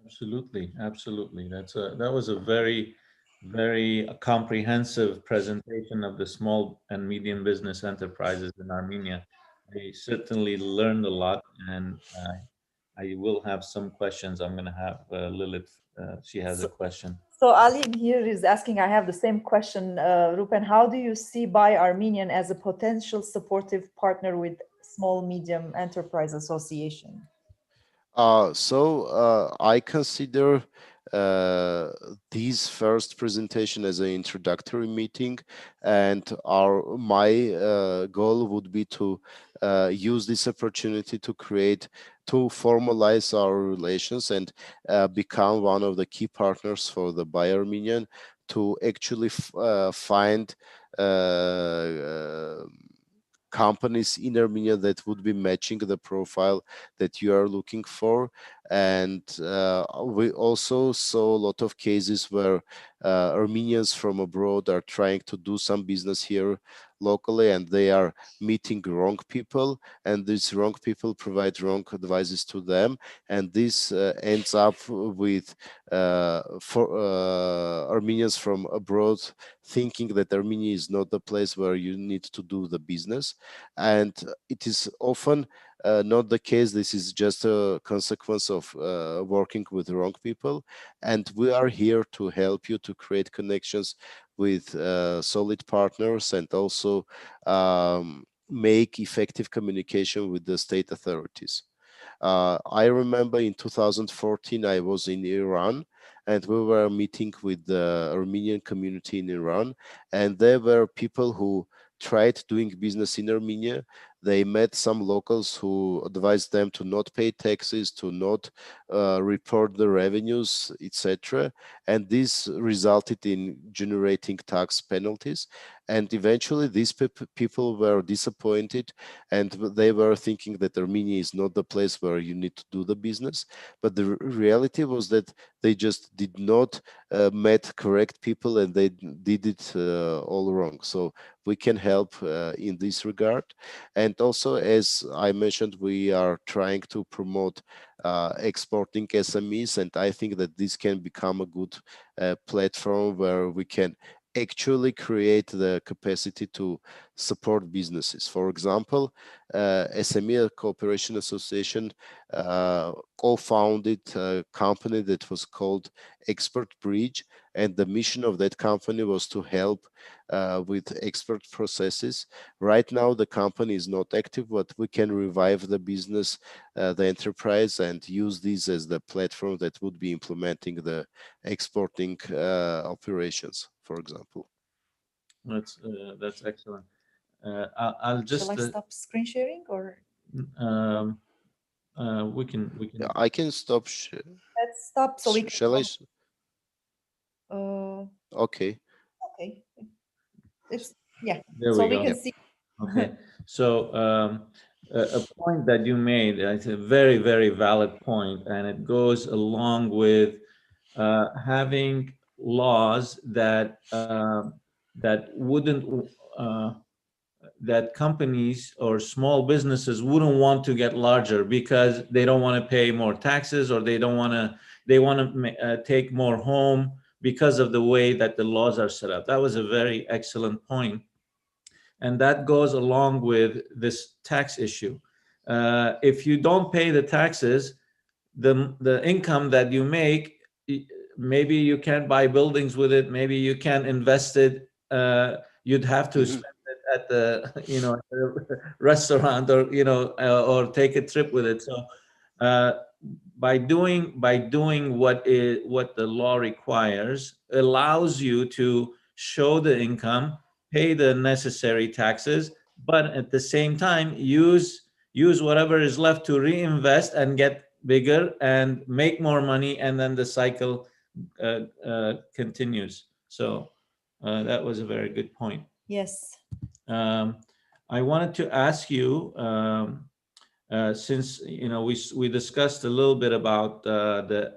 Absolutely, absolutely. That was a very, very comprehensive presentation of the small and medium business enterprises in Armenia. I certainly learned a lot, and I will have some questions. I'm going to have Lilith. She has a question. So Alim here is asking, I have the same question, Rupen. How do you see Buy Armenian as a potential supportive partner with Small Medium Enterprise Association? I consider this first presentation as an introductory meeting, and my goal would be to use this opportunity to formalize our relations and become one of the key partners for the Buy Armenian to actually find companies in Armenia that would be matching the profile that you are looking for. And we also saw a lot of cases where Armenians from abroad are trying to do some business here locally, and they are meeting wrong people, and these wrong people provide wrong advices to them, and this ends up with Armenians from abroad thinking that Armenia is not the place where you need to do the business. And it is often not the case. This is just a consequence of working with the wrong people. And we are here to help you to create connections with solid partners, and also make effective communication with the state authorities. I remember in 2014, I was in Iran, and we were meeting with the Armenian community in Iran, and there were people who tried doing business in Armenia. They met some locals who advised them to not pay taxes, to not report the revenues, etc. And this resulted in generating tax penalties. And eventually these people were disappointed, and they were thinking that Armenia is not the place where you need to do the business. But the reality was that they just did not met correct people, and they did it all wrong. So we can help in this regard. And also, as I mentioned, we are trying to promote exporting SMEs, and I think that this can become a good platform where we can actually create the capacity to support businesses. For example, SME Cooperation Association co-founded a company that was called Expert Bridge, and the mission of that company was to help with expert processes. Right now, the company is not active, but we can revive the business, the enterprise, and use this as the platform that would be implementing the exporting operations, for example. That's excellent. I'll just. Shall I stop screen sharing, or? We can. I can stop. Let's stop so we can. Shall I? Okay. Okay. It's yeah. There so we go. can see. Okay. So a point that you made, it's a very, very valid point, and it goes along with having laws that wouldn't that companies or small businesses wouldn't want to get larger because they don't want to pay more taxes, or they want to take more home because of the way that the laws are set up. That was a very excellent point. And that goes along with this tax issue. If you don't pay the taxes, the income that you make, maybe you can't buy buildings with it, maybe you can't invest it, you'd have to spend it at the restaurant, or or take a trip with it. So by doing what the law requires, allows you to show the income, pay the necessary taxes, but at the same time use whatever is left to reinvest and get bigger and make more money, and then the cycle continues. So that was a very good point. Yes. I wanted to ask you, since we discussed a little bit about the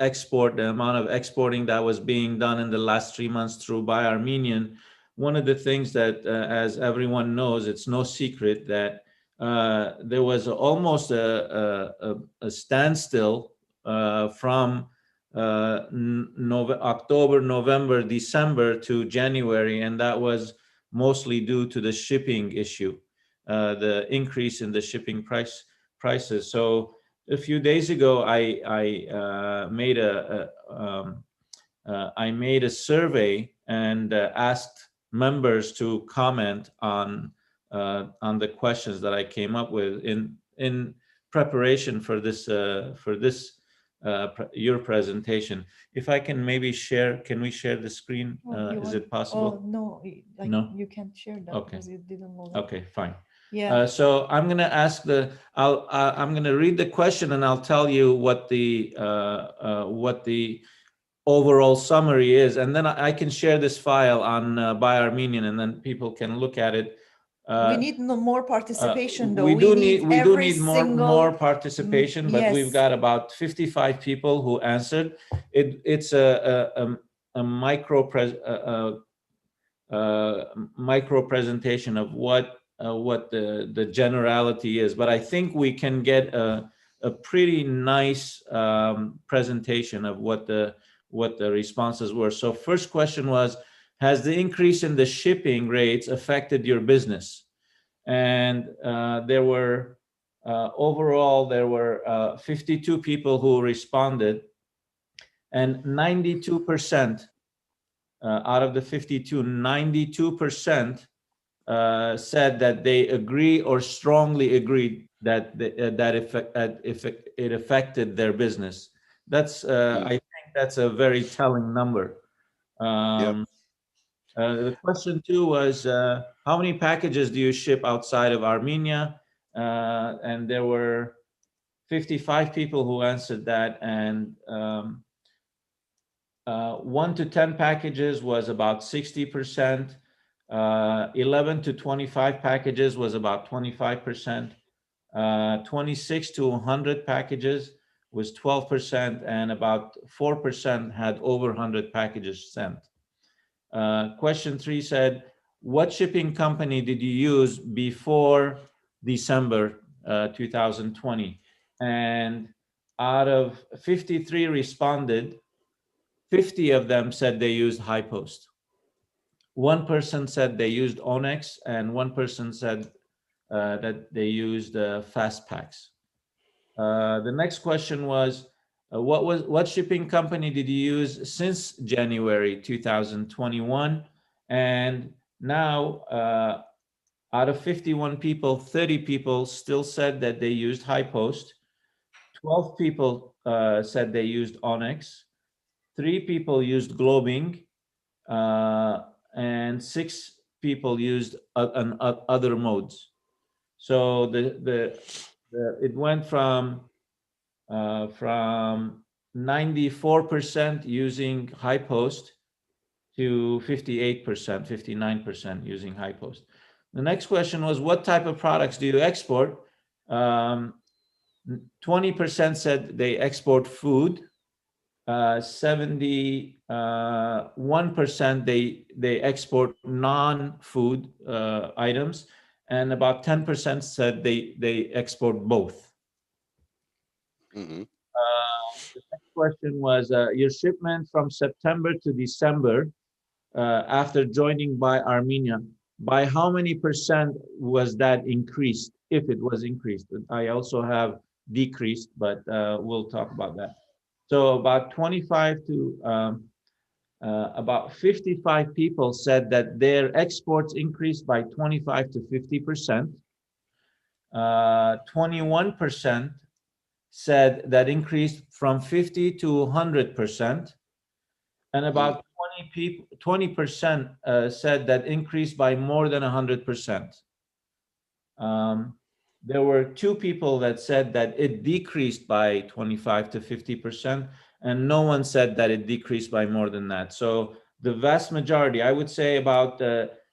amount of exporting that was being done in the last 3 months through Buy Armenian. One of the things that, as everyone knows, it's no secret that there was almost a standstill from October, November, December to January, and that was mostly due to the shipping issue, the increase in the shipping prices. So a few days ago, I made a survey and asked members to comment on on the questions that I came up with in preparation for this your presentation. If I can maybe share, can we share the screen? Is it possible? Oh, no, No? you can't share that Okay. because you didn't load up. Okay, fine. Yeah. So I'm going to ask I'm going to read the question and I'll tell you what the overall summary is, and then I can share this file on by Armenian, and then people can look at it. We need more participation, though. We do every need single more participation, but we've yes. got about 55 people who answered. It's a micro presentation of what the generality is, but I think we can get a pretty nice presentation of what the responses were. So first question was, has the increase in the shipping rates affected your business? And there were overall there were 52 people who responded, and 92% out of the 52, 92% said that they agree or strongly agreed that it affected their business. That's I think that's a very telling number. The question 2 was, how many packages do you ship outside of Armenia? And there were 55 people who answered that, and 1 to 10 packages was about 60%. 11 to 25 packages was about 25%. 26 to 100 packages was 12%, and about 4% had over 100 packages sent. Question 3 said, what shipping company did you use before December 2020? And out of 53 responded, 50 of them said they used HighPost. One person said they used Onyx, and one person said that they used Fastpacks. The next question was, what shipping company did you use since January 2021? And now, out of 51 people, 30 people still said that they used HighPost. 12 people said they used Onyx. 3 people used Globing. And 6 people used other modes. So it went from 94% using HighPost to 58%, 59% using HighPost. The next question was, what type of products do you export? 20% said they export food. 71% they export non-food items, and about 10% said they export both. The next question was, your shipment from September to December after joining by Armenia, by how many percent was that increased, if it was increased? I also have decreased, but we'll talk about that. So about 25 to about 55 people said that their exports increased by 25 to 50%. 21% said that increased from 50 to 100%. And about 20% said that increased by more than 100%. There were 2 people that said that it decreased by 25 to 50%, and no one said that it decreased by more than that. So the vast majority, I would say about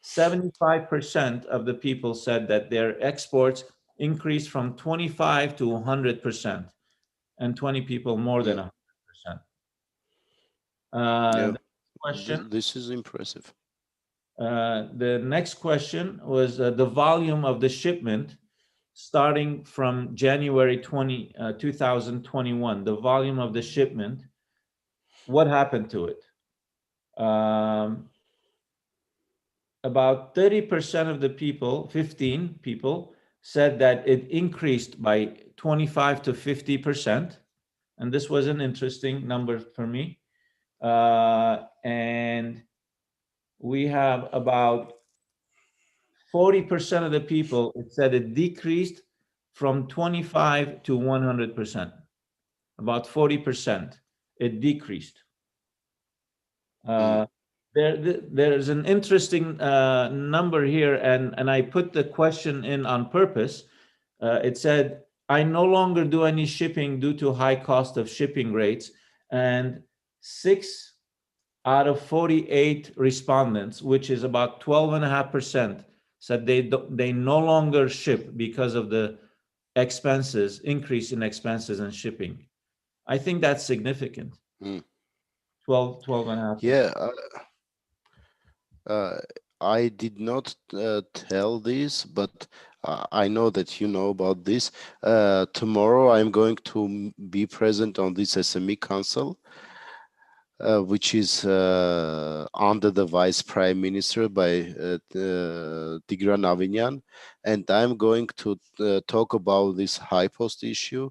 75% of the people said that their exports increased from 25 to 100%, and 20 people more than 100%. Question. This is impressive. The next question was the volume of the shipment starting from January 2021, the volume of the shipment, what happened to it? About 30% of the people, 15 people, said that it increased by 25 to 50%. And this was an interesting number for me. And we have about 40% of the people, it said it decreased from 25 to 100%. About 40%, it decreased. There's an interesting number here, and I put the question in on purpose. It said, I no longer do any shipping due to high cost of shipping rates, and 6 out of 48 respondents, which is about 12.5%, said they no longer ship because of the increase in expenses and shipping. I think that's significant. 12.5%. Yeah, I did not tell this, but I know that you know about this. Tomorrow I'm going to be present on this SME Council, which is under the Vice Prime Minister by Tigran Avinyan, and I'm going to talk about this high post issue.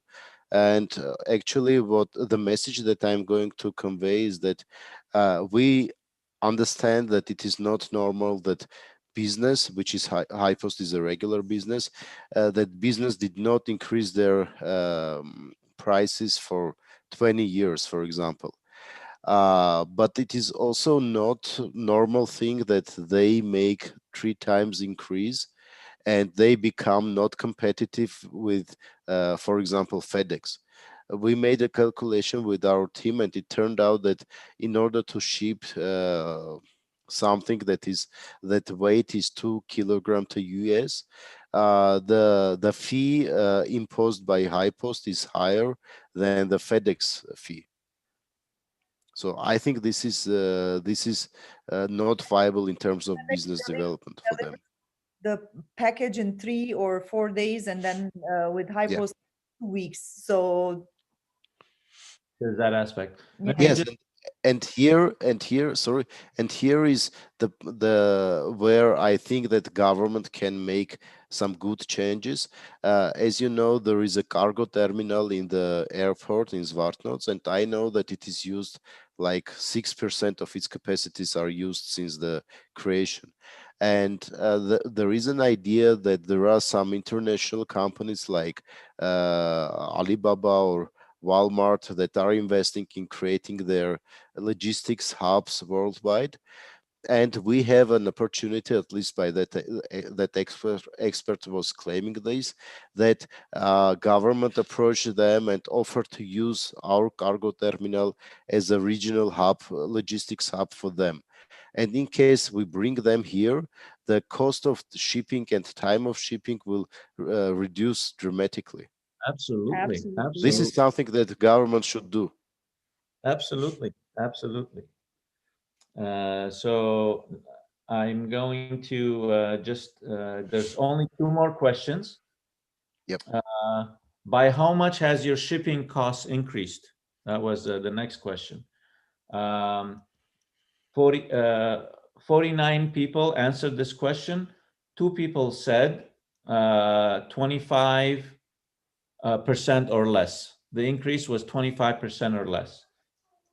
And actually, what the message that I'm going to convey is that we understand that it is not normal that business, which is high post is a regular business, that business did not increase their prices for 20 years, for example. But it is also not normal thing that they make 3 times increase and they become not competitive with, for example, FedEx. We made a calculation with our team, and it turned out that in order to ship something that weight is 2 kilograms to US, the fee imposed by High Post is higher than the FedEx fee. So I think this is not viable in terms of business development for them. The package in 3 or 4 days, and then with High Post 2 weeks. So there's that aspect. Yes, and here is the where I think that government can make some good changes. As you know, there is a cargo terminal in the airport in Zvartnots, and I know that it is used like 6% of its capacities are used since the creation. And there is an idea that there are some international companies like Alibaba or Walmart that are investing in creating their logistics hubs worldwide. And we have an opportunity, at least by that expert was claiming this, that government approached them and offered to use our cargo terminal as a regional hub, logistics hub for them. And in case we bring them here, the cost of the shipping and time of shipping will reduce dramatically. Absolutely. This is something that the government should do. Absolutely. So I'm going to just, there's only 2 more questions. Yep. By how much has your shipping costs increased? That was the next question. 49 people answered this question. 2 people said 25% or less. The increase was 25% or less.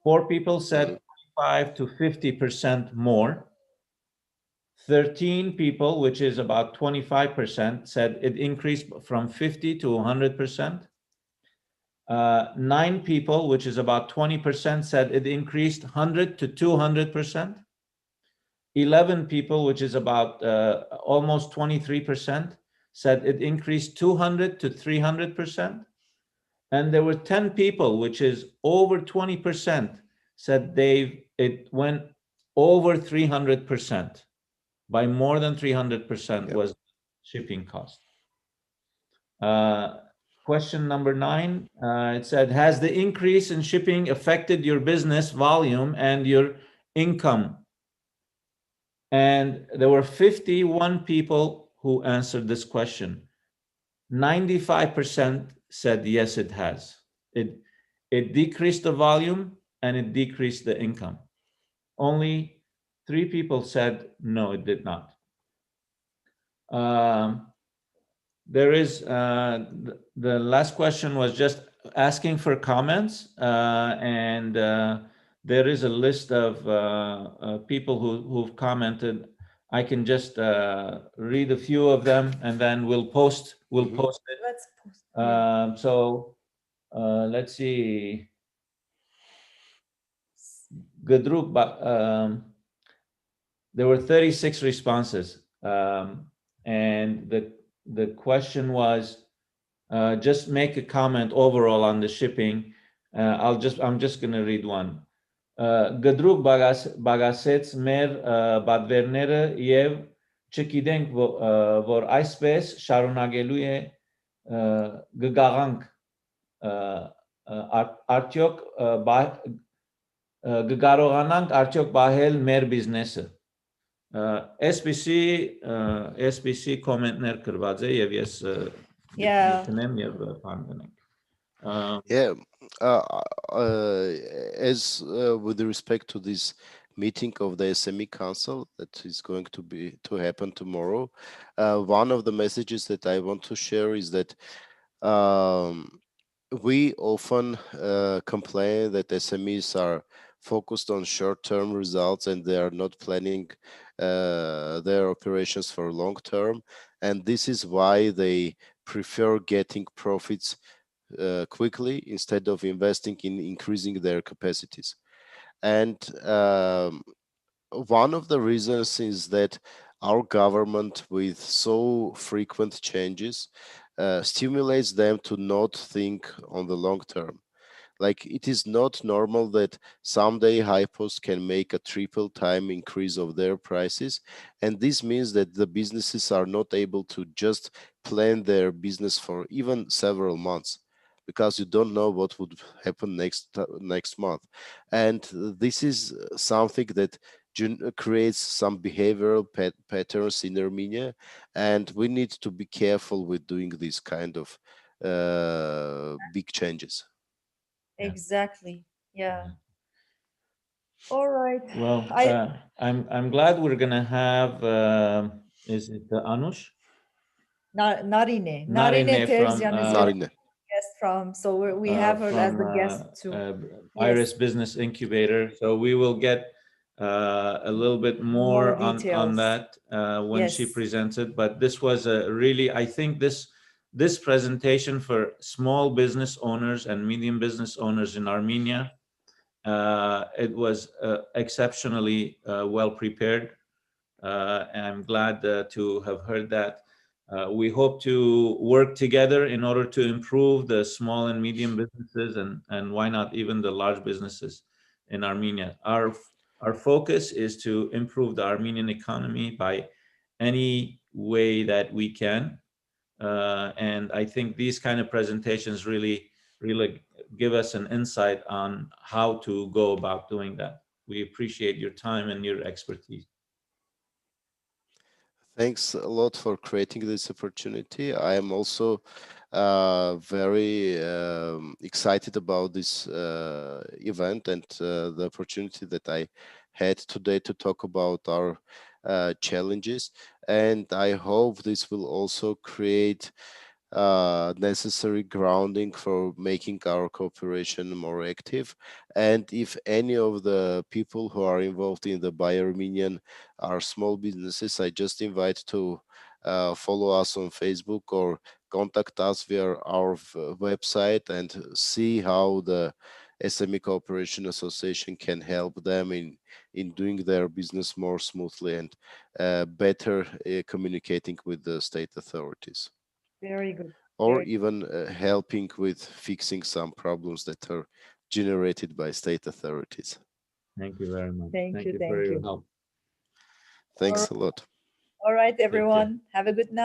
4 people said 25 to 50% more. 13 people, which is about 25%, said it increased from 50 to 100%. 9 people, which is about 20%, said it increased 100 to 200%. 11 people, which is about almost 23%, said it increased 200 to 300%. And there were 10 people, which is over 20%, said it went over 300%. By more than 300% was shipping cost. Question number 9, it said, has the increase in shipping affected your business volume and your income? And there were 51 people who answered this question. 95% said yes, it has. It decreased the volume and it decreased the income. Only 3 people said no, it did not. There is the last question was just asking for comments, and there is a list of people who've commented. I can just read a few of them, and then we'll post it. Let's post. Yeah. So let's see. Gadruk, there were 36 responses, and the question was, just make a comment overall on the shipping. I'm just going to read one. Գդրուկ բագասեց մեր բադվերները եւ չգիտենք որ այսպես շարունակելու է գգաղանք արդյոք գկարողանանք արդյոք բահել մեր բիզնեսը SPC կոմենտներ գրված է եւ ես կնեմ եւ բան գնենք Yeah, as with respect to this meeting of the SME Council that is going to happen tomorrow, one of the messages that I want to share is that we often complain that SMEs are focused on short-term results and they are not planning their operations for long-term, and this is why they prefer getting profits quickly instead of investing in increasing their capacities. And one of the reasons is that our government, with so frequent changes, stimulates them to not think on the long term. Like, it is not normal that someday Hypost can make a triple time increase of their prices. And this means that the businesses are not able to just plan their business for even several months, because you don't know what would happen next month. And this is something that creates some behavioral patterns in Armenia, and we need to be careful with doing these kind of big changes. Exactly. Yeah. All right. Well, I'm glad we're gonna have. Is it Anush? Narine from Terzian is Narine. guest from. So we have her as the guest too. Iris Business Incubator. So we will get a little bit more on that when she presents it. But this was a really, I think this presentation for small business owners and medium business owners in Armenia, it was exceptionally well prepared. And I'm glad to have heard that. We hope to work together in order to improve the small and medium businesses and why not even the large businesses in Armenia. Our focus is to improve the Armenian economy by any way that we can. And I think these kind of presentations really give us an insight on how to go about doing that. We appreciate your time and your expertise. Thanks a lot for creating this opportunity. I am also very excited about this event and the opportunity that I had today to talk about our challenges. And I hope this will also create necessary grounding for making our cooperation more active. And if any of the people who are involved in the Buy Armenian are small businesses, I just invite to follow us on Facebook or contact us via our website and see how the SME Cooperation Association can help them in doing their business more smoothly and better communicating with the state authorities. Very good. Or even helping with fixing some problems that are generated by state authorities. Thank you very much. Thank you for your help. Thanks a lot. All right, everyone. Have a good night.